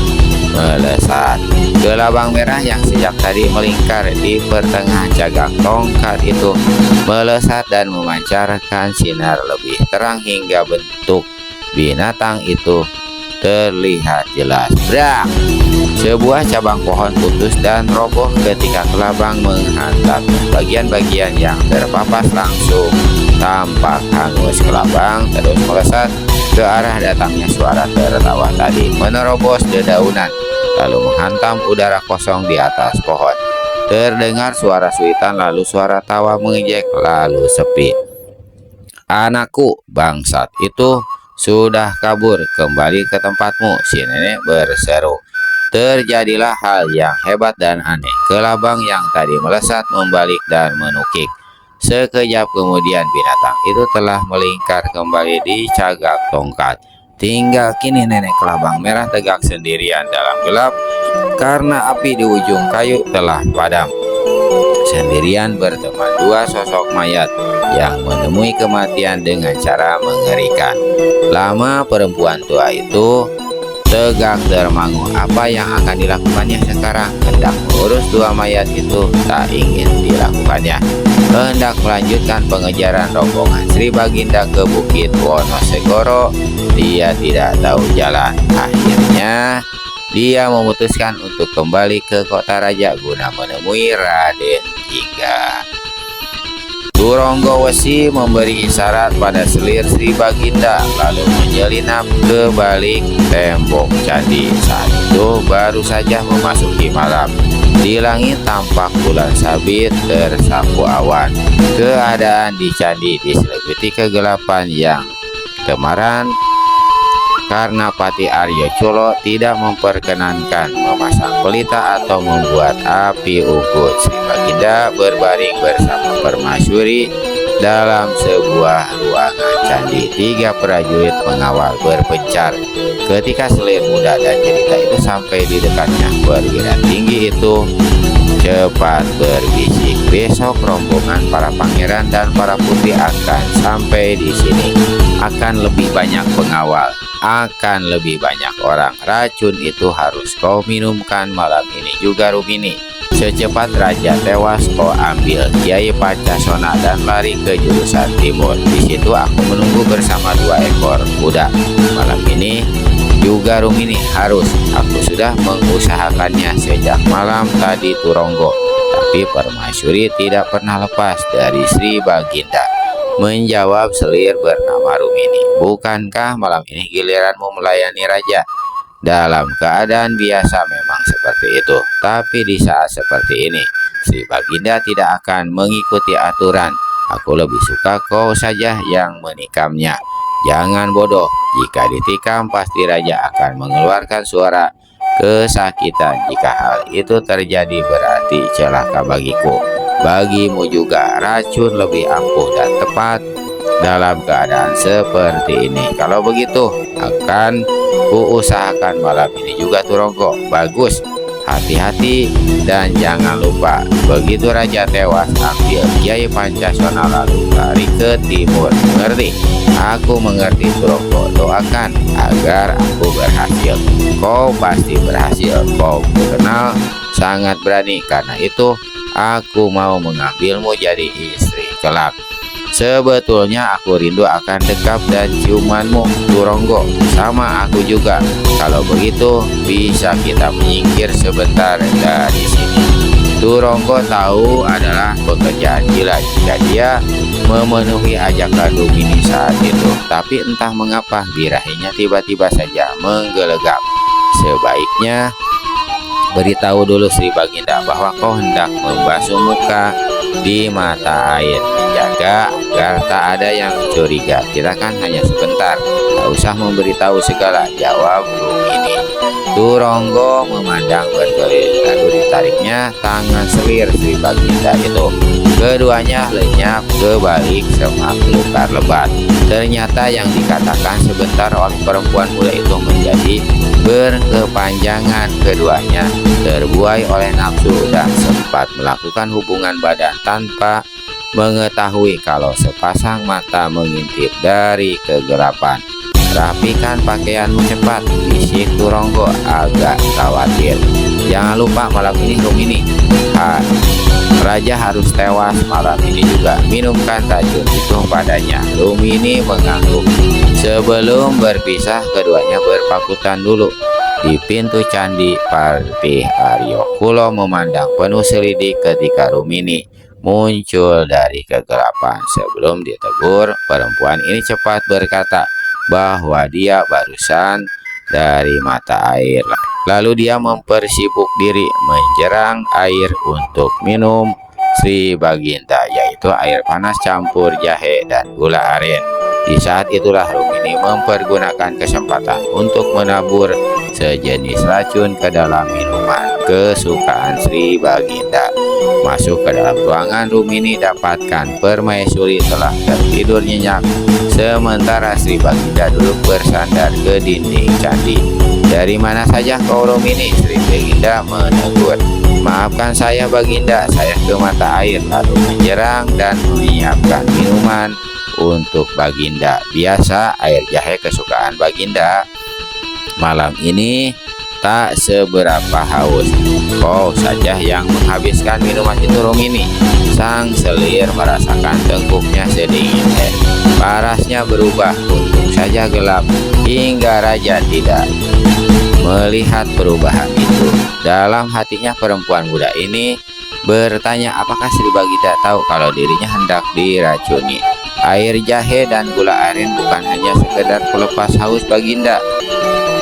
melesat. Gelabang merah yang sejak tadi melingkar di pertengahan cagak tongkat itu melesat dan memancarkan sinar lebih terang hingga bentuk binatang itu terlihat jelas. Brak! Sebuah cabang pohon putus dan roboh ketika kelabang menghantam. Bagian-bagian yang terpapas langsung tampak hangus. Kelabang terus melesat ke arah datangnya suara tertawa tadi, menerobos dedaunan lalu menghantam udara kosong di atas pohon. Terdengar suara suitan, lalu suara tawa mengejek, lalu sepi. Anakku, bangsat itu sudah kabur, kembali ke tempatmu, si nenek berseru. Terjadilah hal yang hebat dan aneh. Kelabang yang tadi melesat membalik dan menukik. Sekejap kemudian binatang itu telah melingkar kembali di cagak tongkat. Tinggal kini nenek kelabang merah tegak sendirian dalam gelap karena api di ujung kayu telah padam. Sendirian berteman dua sosok mayat yang menemui kematian dengan cara mengerikan. Lama perempuan tua itu tegak termangu. Apa yang akan dilakukannya sekarang? Hendak mengurus dua mayat itu tak ingin dilakukannya. Hendak melanjutkan pengejaran rombongan Sri Baginda ke Bukit Wonosegoro. Dia tidak tahu jalan. Akhirnya dia memutuskan untuk kembali ke kota raja guna menemui Raden Jingga. Turonggo Wesi memberi isyarat pada selir Sri Baginda lalu menyelinap ke balik tembok candi. Saat itu baru saja memasuki malam. Di langit tampak bulan sabit tersapu awan. Keadaan di candi diselimuti kegelapan yang kemaran karena Pati Aryo Culo tidak memperkenankan memasang pelita atau membuat api unggun. Sri Baginda berbaring bersama permaisuri dalam sebuah ruangan candi. Tiga prajurit pengawal berpencar ketika selir muda dan cerita itu sampai di dekatnya. Perwira tinggi itu cepat berbisik, besok rombongan para pangeran dan para putri akan sampai di sini. Akan lebih banyak pengawal, akan lebih banyak orang. Racun itu harus kau minumkan malam ini juga, Rumini. Secepat raja tewas, kau ambil Kiai Pancasona dan lari ke jurusan timur. Di situ aku menunggu bersama dua ekor kuda. Malam ini juga Rumini harus. Aku sudah mengusahakannya sejak malam tadi, Turonggo. Tapi permaisuri tidak pernah lepas dari Sri Baginda. Menjawab selir bernama Rumini. Bukankah malam ini giliranmu melayani raja? Dalam keadaan biasa memang seperti itu. Tapi di saat seperti ini, Sri Baginda tidak akan mengikuti aturan. Aku lebih suka kau saja yang menikamnya. Jangan bodoh, jika ditikam pasti raja akan mengeluarkan suara kesakitan. Jika hal itu terjadi berarti celaka bagiku. Bagimu juga racun lebih ampuh dan tepat dalam keadaan seperti ini. Kalau begitu akan kuusahakan malam ini juga Turonggo. Bagus, hati-hati dan jangan lupa begitu raja tewas ambil Kiai Pancasona lalu lari ke timur. Mengerti? Aku mengerti Turonggo. Doakan agar aku berhasil. Kau pasti berhasil. Kau kenal sangat berani, karena itu aku mau mengambilmu jadi istri kelak. Sebetulnya aku rindu akan dekap dan ciumanmu Turonggo. Sama aku juga. Kalau begitu bisa kita menyingkir sebentar dari sini. Turonggo tahu adalah pekerjaan gila jika dia memenuhi ajakan Rumini saat itu. Tapi entah mengapa birahinya tiba-tiba saja menggelegap. Sebaiknya beritahu dulu Sri Baginda bahwa kau hendak membasuh muka di mata air. Menjaga agar tak ada yang curiga. Kita kan hanya sebentar, tak usah memberitahu segala, jawab Rumini. Turonggo memandang berkeliling, lalu ditariknya tangan selir Sri Baginda itu. Keduanya lenyap ke balik semak belukar lebat. Ternyata yang dikatakan sebentar oleh perempuan muda itu menjadi berkepanjangan. Keduanya terbuai oleh nafsu dan sempat melakukan hubungan badan tanpa mengetahui kalau sepasang mata mengintip dari kegelapan. Rapikan pakaianmu cepat, bisik Turonggo agak khawatir. Jangan lupa malam ini Rumini. Raja harus tewas malam ini juga. Minumkan racun itu padanya. Rumini mengangguk. Sebelum berpisah keduanya berpakutan dulu di pintu candi Patih Aryo Kulo memandang penuh selidik ketika Rumini muncul dari kegelapan. Sebelum ditegur, perempuan ini cepat berkata bahwa dia barusan dari mata air. Lalu dia mempersibuk diri menjerang air untuk minum Sri Baginda, yaitu air panas campur jahe dan gula aren. Di saat itulah Rumini mempergunakan kesempatan untuk menabur sejenis racun ke dalam minuman kesukaan Sri Baginda. Masuk ke dalam ruangan, Rumini dapatkan permaisuri telah tertidur nyenyak, sementara Sri Baginda duduk bersandar ke dinding candi. Dari mana saja kau Rumini? Sri Baginda menegur. Maafkan saya Baginda, saya ke mata air lalu menjerang dan menyiapkan minuman untuk Baginda. Biasa air jahe kesukaan Baginda. Malam ini tak seberapa haus. Kau saja yang menghabiskan minuman itu Rumini. Sang selir merasakan tengkuknya sedingin teh. Parasnya berubah, untung saja gelap hingga raja tidak melihat perubahan itu. Dalam hatinya perempuan muda ini bertanya apakah Sri Baginda tahu kalau dirinya hendak diracuni. Air jahe dan gula aren bukan hanya sekedar pelepas haus Baginda,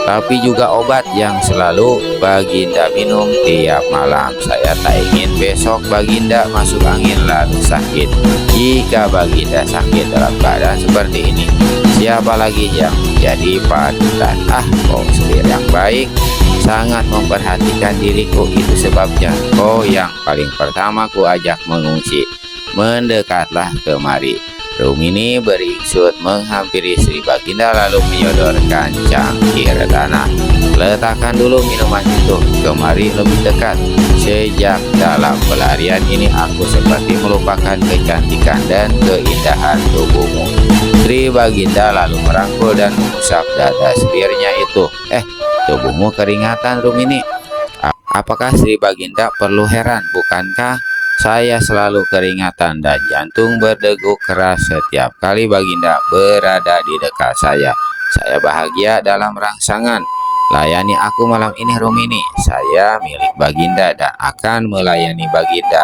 tapi juga obat yang selalu Baginda minum tiap malam. Saya tak ingin besok Baginda masuk angin lalu sakit. Jika Baginda sakit dalam keadaan seperti ini, siapa lagi yang menjadi panutan? Kau selir yang baik, sangat memperhatikan diriku. Itu sebabnya kau yang paling pertama ku ajak mengungsi. Mendekatlah kemari. Rumini beringsut menghampiri Sri Baginda lalu menyodorkan cangkir tanah. Letakkan dulu minuman itu, kemari lebih dekat. Sejak dalam pelarian ini aku seperti melupakan kecantikan dan keindahan tubuhmu. Sri Baginda lalu merangkul dan mengusap dada selirnya itu. Tubuhmu keringatan Rumini. Apakah Sri Baginda perlu heran? Bukankah saya selalu keringatan dan jantung berdegup keras setiap kali Baginda berada di dekat saya. Saya bahagia dalam rangsangan. Layani aku malam ini Rumini. Saya milik Baginda dan akan melayani Baginda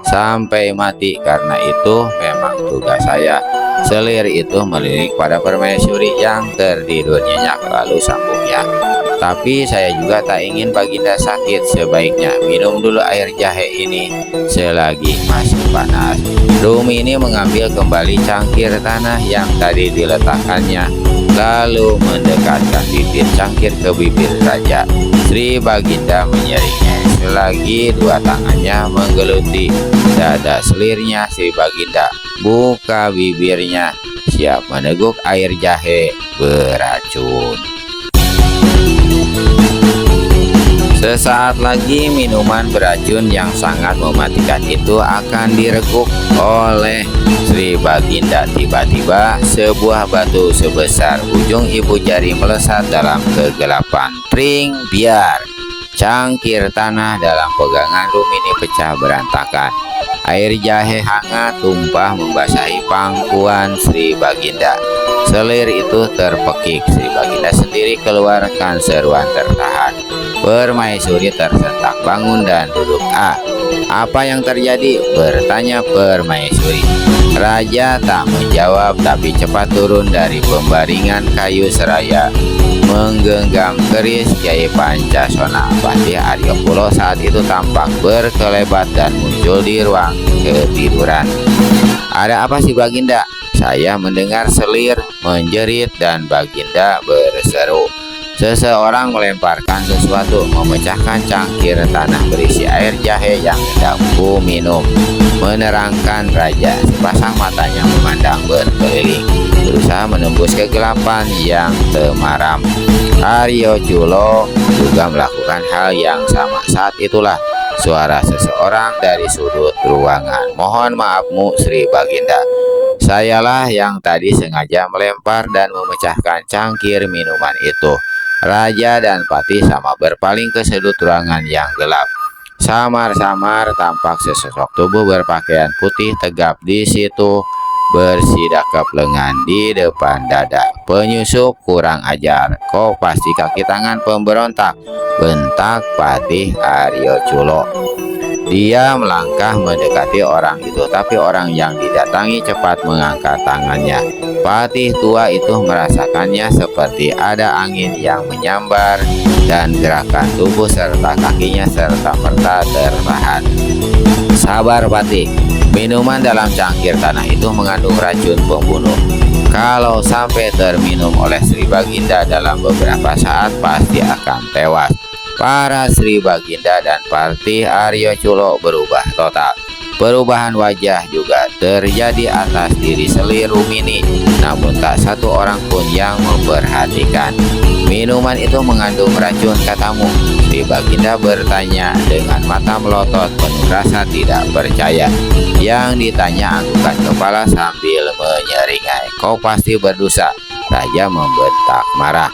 sampai mati, karena itu memang tugas saya. Selir itu melirik pada permaisuri yang tertidur nyenyak, lalu sambungnya. Tapi saya juga tak ingin Baginda sakit. Sebaiknya minum dulu air jahe ini selagi masih panas. Rumi ini mengambil kembali cangkir tanah yang tadi diletakkannya, lalu mendekatkan bibir cangkir ke bibir raja. Sri Baginda menyeringnya selagi dua tangannya menggeluti dada selirnya. Sri Baginda buka bibirnya, siap meneguk air jahe beracun. Sesaat lagi minuman beracun yang sangat mematikan itu akan direguk oleh Sri Baginda. Tiba-tiba sebuah batu sebesar ujung ibu jari melesat dalam kegelapan. Pring, biar! Cangkir tanah dalam pegangan Rumini pecah berantakan. Air jahe hangat tumpah membasahi pangkuan Sri Baginda. Selir itu terpekik. Sri Baginda sendiri keluarkan seruan tertahan. Permaisuri tersentak bangun dan duduk. Apa yang terjadi? Bertanya Permaisuri. Raja tak menjawab, tapi cepat turun dari pembaringan kayu seraya, menggenggam keris Kyai Pancasona. Patih Aryokulo saat itu tampak berkelebat dan muncul di ruang ketiduran. Ada apa sih Baginda? Saya mendengar selir menjerit dan Baginda berseru. Seseorang melemparkan sesuatu, memecahkan cangkir tanah berisi air jahe yang hendak ku minum. Menerangkan raja. Sepasang matanya memandang berkeliling, berusaha menembus kegelapan yang temaram. Aryokulo juga melakukan hal yang sama. Saat itulah suara seseorang dari sudut ruangan. Mohon maafmu Sri Baginda. Sayalah yang tadi sengaja melempar dan memecahkan cangkir minuman itu. Raja dan Patih sama berpaling ke sudut ruangan yang gelap. Samar-samar tampak sesosok tubuh berpakaian putih tegap di situ, bersidakap lengan di depan dada. Penyusup kurang ajar, kau pasti kaki tangan pemberontak, bentak Patih Aryokulo. Dia melangkah mendekati orang itu, tapi orang yang didatangi cepat mengangkat tangannya. Patih tua itu merasakannya seperti ada angin yang menyambar, dan gerakan tubuh serta kakinya serta-merta tertahan. Sabar Patih, minuman dalam cangkir tanah itu mengandung racun pembunuh. Kalau sampai terminum oleh Sri Baginda dalam beberapa saat pasti akan tewas. Para Sri Baginda dan Patih Aryokulo berubah total. Perubahan wajah juga terjadi atas diri Selir Rumini, namun tak satu orang pun yang memperhatikan. Minuman itu mengandung racun katamu? Sri Baginda bertanya dengan mata melotot penuh rasa tidak percaya. Yang ditanya anggukan kepala sambil menyeringai. Kau pasti berdosa. Raja membentak marah.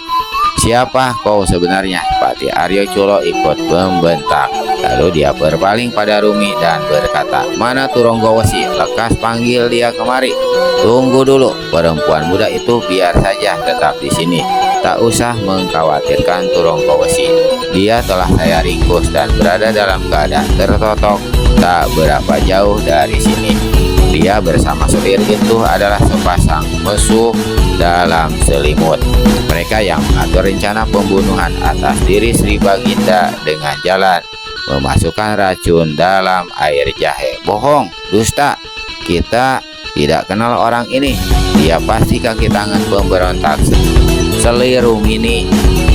Siapa kau sebenarnya? Patih Aryokulo ikut membentak. Lalu dia berpaling pada Rumi dan berkata, mana Turonggowesi? Lekas panggil dia kemari. Tunggu dulu, perempuan muda itu biar saja tetap di sini. Tak usah mengkhawatirkan Turonggowesi. Dia telah saya ringkus dan berada dalam keadaan tertotok tak berapa jauh dari sini. Dia bersama selir itu adalah sepasang musuh dalam selimut. Mereka yang mengatur rencana pembunuhan atas diri Sri Baginda dengan jalan memasukkan racun dalam air jahe. Bohong, dusta. Kita tidak kenal orang ini. Dia pasti kaki tangan pemberontak. Selir Rumini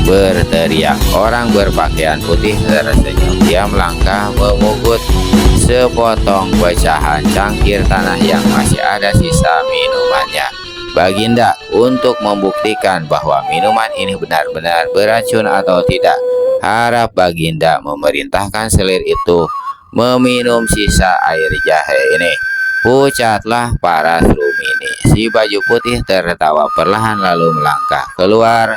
berteriak. Orang berpakaian putih tersenyum. Dia melangkah memungut sepotong pecahan cangkir tanah yang masih ada sisa minumannya. Baginda, untuk membuktikan bahwa minuman ini benar-benar beracun atau tidak, harap Baginda memerintahkan selir itu meminum sisa air jahe ini. Pucatlah para Rumini. Si baju putih tertawa perlahan lalu melangkah keluar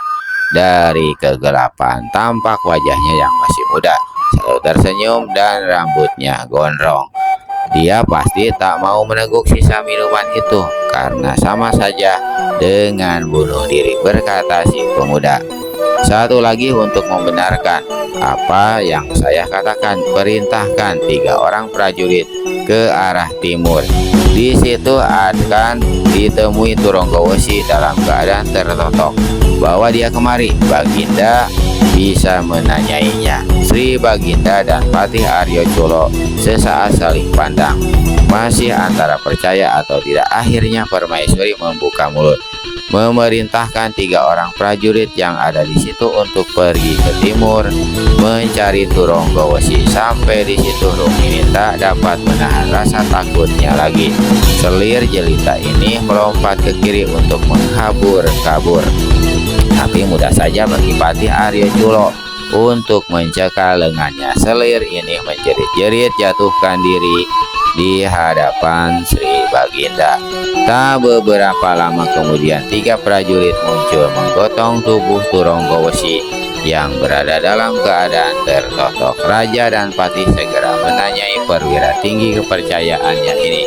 dari kegelapan. Tampak wajahnya yang masih muda, selalu tersenyum dan rambutnya gondrong. Dia pasti tak mau meneguk sisa minuman itu karena sama saja dengan bunuh diri, berkata si pemuda. Satu lagi untuk membenarkan apa yang saya katakan, perintahkan 3 orang prajurit ke arah timur. Di situ akan ditemui Turonggawesi dalam keadaan tertotok. Bawa dia kemari, Baginda bisa menanyainya. Sri Baginda dan Patih Aryo Culo sesaat saling pandang, masih antara percaya atau tidak. Akhirnya Permaisuri membuka mulut, memerintahkan 3 orang prajurit yang ada di situ untuk pergi ke timur mencari Turonggawesi. Sampai di situ Rumini tak dapat menahan rasa takutnya lagi. Selir jelita ini melompat ke kiri untuk kabur. Tapi mudah saja bagi Patih Aryo Culo untuk mencekal lengannya. Selir ini menjerit-jerit jatuhkan diri di hadapan Sri Baginda. Tak beberapa lama kemudian 3 prajurit muncul menggotong tubuh Turonggawesi yang berada dalam keadaan tertotok. Raja dan Patih segera menanyai perwira tinggi kepercayaannya ini.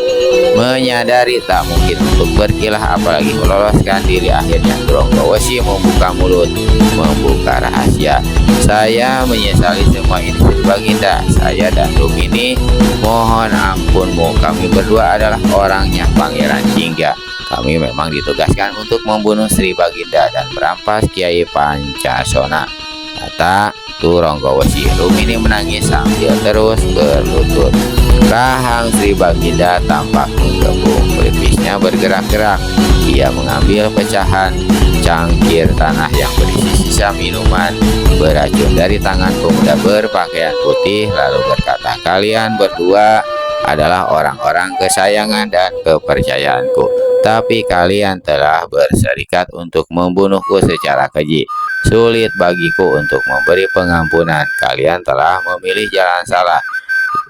Menyadari tak mungkin untuk berkilah apalagi meloloskan diri, akhirnya Turonggawesi membuka mulut, membuka rahasia. Saya menyesali semua ini Sri Baginda. Saya dan Rumini mohon ampunmu. Kami berdua adalah orangnya Pangeran Jingga. Kami memang ditugaskan untuk membunuh Sri Baginda dan merampas Kiai Pancasona, kata Turonggawesi. Rumini menangis sambil terus berlutut. Rahang Sri Baginda tampak menggembung, pelipisnya bergerak-gerak. Ia mengambil pecahan cangkir tanah yang berisi sisa minuman beracun dari tangan pemuda berpakaian putih, lalu berkata, "Kalian berdua adalah orang-orang kesayangan dan kepercayaanku, tapi kalian telah berserikat untuk membunuhku secara keji. Sulit bagiku untuk memberi pengampunan. Kalian telah memilih jalan salah,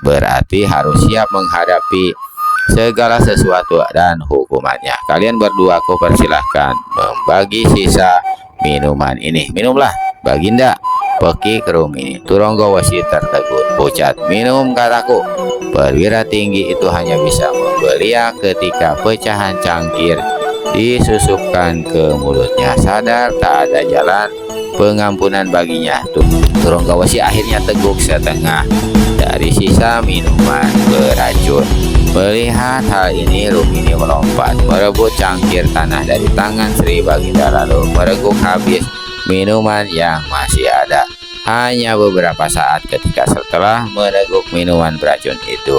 berarti harus siap menghadapi segala sesuatu dan hukumannya. Kalian berdua aku persilahkan membagi sisa minuman ini. Minumlah, Baginda." Peki ke Rumini. Turonggawesi tertegun. "Pucat, minum," kataku. Perwira tinggi itu hanya bisa membeliak ketika pecahan cangkir disusupkan ke mulutnya. Sadar tak ada jalan pengampunan baginya. Turonggawesi akhirnya teguk setengah dari sisa minuman beracun. Melihat hal ini, Rumini melompat, merebut cangkir tanah dari tangan Sri Baginda, lalu mereguk habis minuman yang masih ada. Hanya beberapa saat ketika setelah meneguk minuman beracun itu,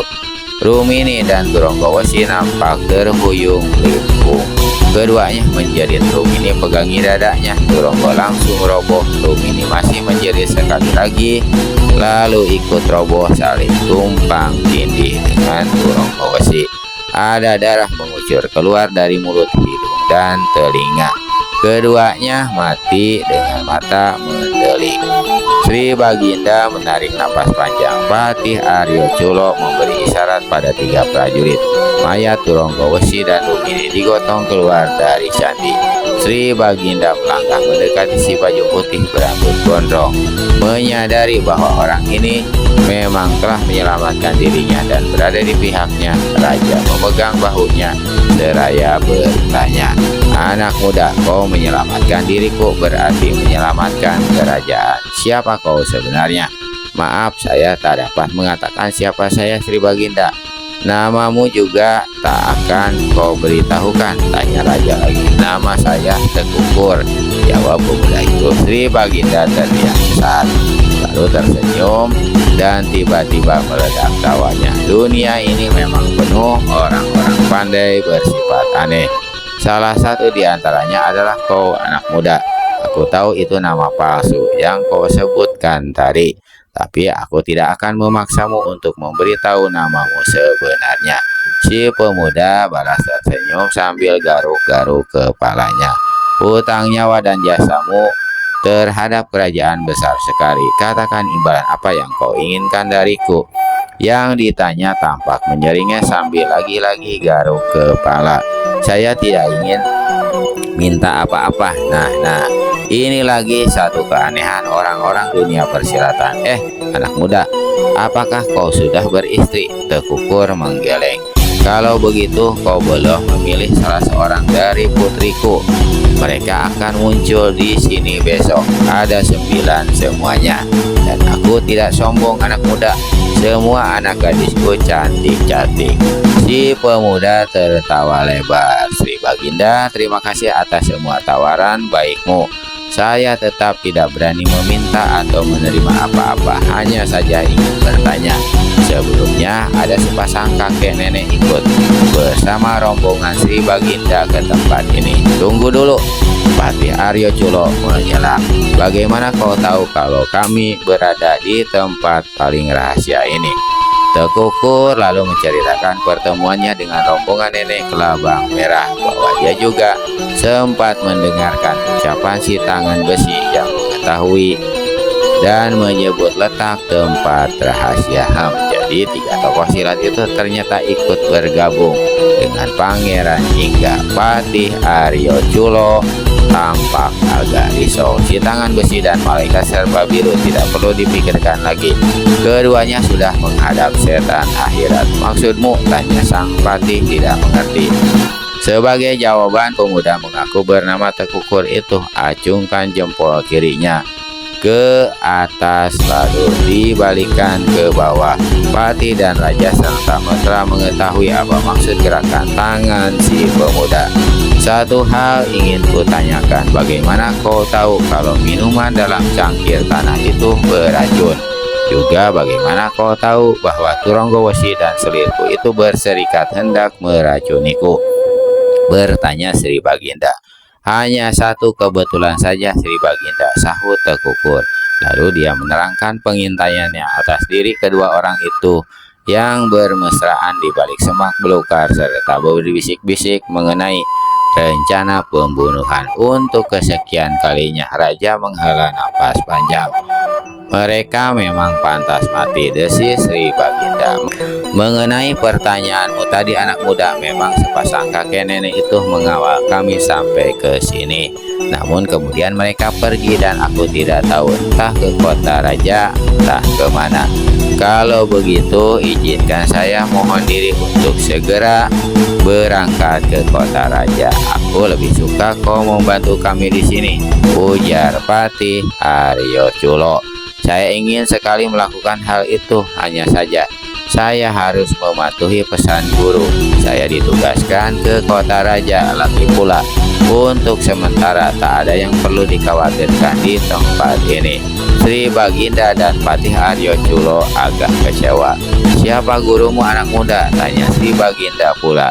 Rumini dan Turonggawesi nampak terhuyung-limpung. Keduanya menjerit. Rumini pegangi dadanya. Turonggo langsung roboh. Rumini masih menjerit sekali lagi, lalu ikut roboh, saling tumpang tindih dengan Turonggawesi. Ada darah mengucur keluar dari mulut, hidung, dan telinga. Keduanya mati dengan mata mendelik. Sri Baginda menarik napas panjang. Patih Aryo Culo memberi isyarat pada 3 prajurit. Mayat Turonggawesi dan Rumini digotong keluar dari candi. Sri Baginda melangkah mendekati si baju putih berambut gondrong. Menyadari bahwa orang ini memang telah menyelamatkan dirinya dan berada di pihaknya, raja memegang bahunya seraya bertanya, "Anak muda, kau menyelamatkan diriku berarti menyelamatkan kerajaan. Siapa kau sebenarnya?" "Maaf, saya tak dapat mengatakan siapa saya, Sri Baginda." "Namamu juga tak akan kau beritahukan?" tanya raja lagi. "Nama saya Tekukur," jawab pemuda itu. Sri Baginda teriak saat, lalu tersenyum dan tiba-tiba meledak tawanya. Dunia ini memang penuh orang-orang pandai bersifat aneh. Salah satu di antaranya adalah kau, anak muda. Aku tahu itu nama palsu yang kau sebutkan tadi, tapi aku tidak akan memaksamu untuk memberitahu namamu sebenarnya." Si pemuda balas tersenyum sambil garuk-garuk kepalanya. "Hutang nyawa dan jasamu terhadap kerajaan besar sekali. Katakan imbalan apa yang kau inginkan dariku?" Yang ditanya tampak menyeringnya sambil lagi-lagi garuk kepala. "Saya tidak ingin minta apa-apa." Nah, ini lagi satu keanehan orang-orang dunia persilatan. Anak muda, apakah kau sudah beristri?" Tekukur menggeleng. Kalau begitu kau boleh memilih salah seorang dari putriku. Mereka akan muncul di sini besok. Ada 9 semuanya. Dan aku tidak sombong anak muda. Semua anak gadisku cantik-cantik. Si pemuda tertawa lebar. Sri Baginda, terima kasih atas semua tawaran baikmu. Saya tetap tidak berani meminta atau menerima apa-apa. Hanya saja ingin bertanya. Sebelumnya ada sepasang kakek nenek ikut bersama rombongan Sri Baginda ke tempat ini. Tunggu dulu, Patih Aryo Culo menyela. Bagaimana kau tahu kalau kami berada di tempat paling rahasia ini? Tekukur lalu menceritakan pertemuannya dengan rombongan nenek kelabang merah, bahwa dia juga sempat mendengarkan ucapan si tangan besi yang mengetahui dan menyebut letak tempat rahasia. Jadi 3 tokoh silat itu ternyata ikut bergabung dengan Pangeran Jingga. Patih Aryo Culo tampak agak risau. Si tangan besi dan malaikat serba biru tidak perlu dipikirkan lagi. Keduanya sudah menghadap setan akhirat. Maksudmu? Tanya sang patih tidak mengerti. Sebagai jawaban, pemuda mengaku bernama Tekukur itu acungkan jempol kirinya ke atas lalu dibalikan ke bawah. Patih dan Raja serta Mantra mengetahui apa maksud gerakan tangan si pemuda. Satu hal ingin kutanyakan, bagaimana kau tahu kalau minuman dalam cangkir tanah itu beracun? Juga bagaimana kau tahu bahwa Turonggowesi dan selirku itu berserikat hendak meracuniku? Bertanya Sri Baginda. Hanya satu kebetulan saja Sri Baginda, sahut Tekukur. Lalu dia menerangkan pengintaiannya atas diri kedua orang itu yang bermesraan di balik semak belukar serta berbisik-bisik mengenai rencana pembunuhan. Untuk kesekian kalinya Raja menghela napas panjang. Mereka memang pantas mati, desis Sri Baginda. Mengenai pertanyaanmu tadi anak muda, memang sepasang kakek nenek itu mengawal kami sampai ke sini. Namun kemudian mereka pergi dan aku tidak tahu, entah ke kota raja, entah kemana. Kalau begitu izinkan saya mohon diri untuk segera berangkat ke kota raja. Aku lebih suka kau membantu kami di sini, ujar Patih Aryo Culo. Saya ingin sekali melakukan hal itu, hanya saja saya harus mematuhi pesan guru. Saya ditugaskan ke kota raja, lagi pula untuk sementara tak ada yang perlu dikhawatirkan di tempat ini. Sri Baginda dan Patih Aryo Culo agak kecewa. Siapa gurumu anak muda? Tanya Sri Baginda pula.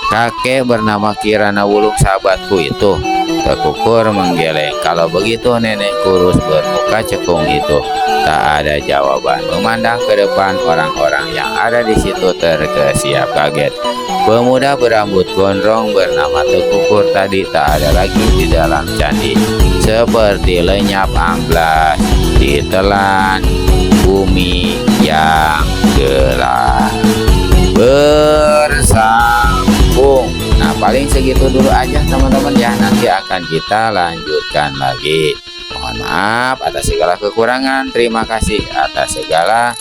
Kakek bernama Kirana Wulung, sahabatku itu. Tekukur menggeleng. Kalau begitu nenek kurus bermuka cekung itu tak ada jawaban. Memandang ke depan, orang-orang yang ada di situ terkesiap kaget. Pemuda berambut gondrong bernama Tekukur tadi tak ada lagi di dalam candi. Seperti lenyap amblas ditelan bumi yang gelap. Bersambung. Nah, paling segitu dulu aja teman-teman ya. Nanti akan kita lanjutkan lagi. Mohon maaf atas segala kekurangan. Terima kasih atas segala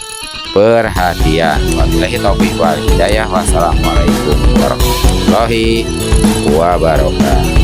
perhatian. Wabillahi taufiq wal hidayah. Wassalamualaikum warahmatullahi wabarakatuh.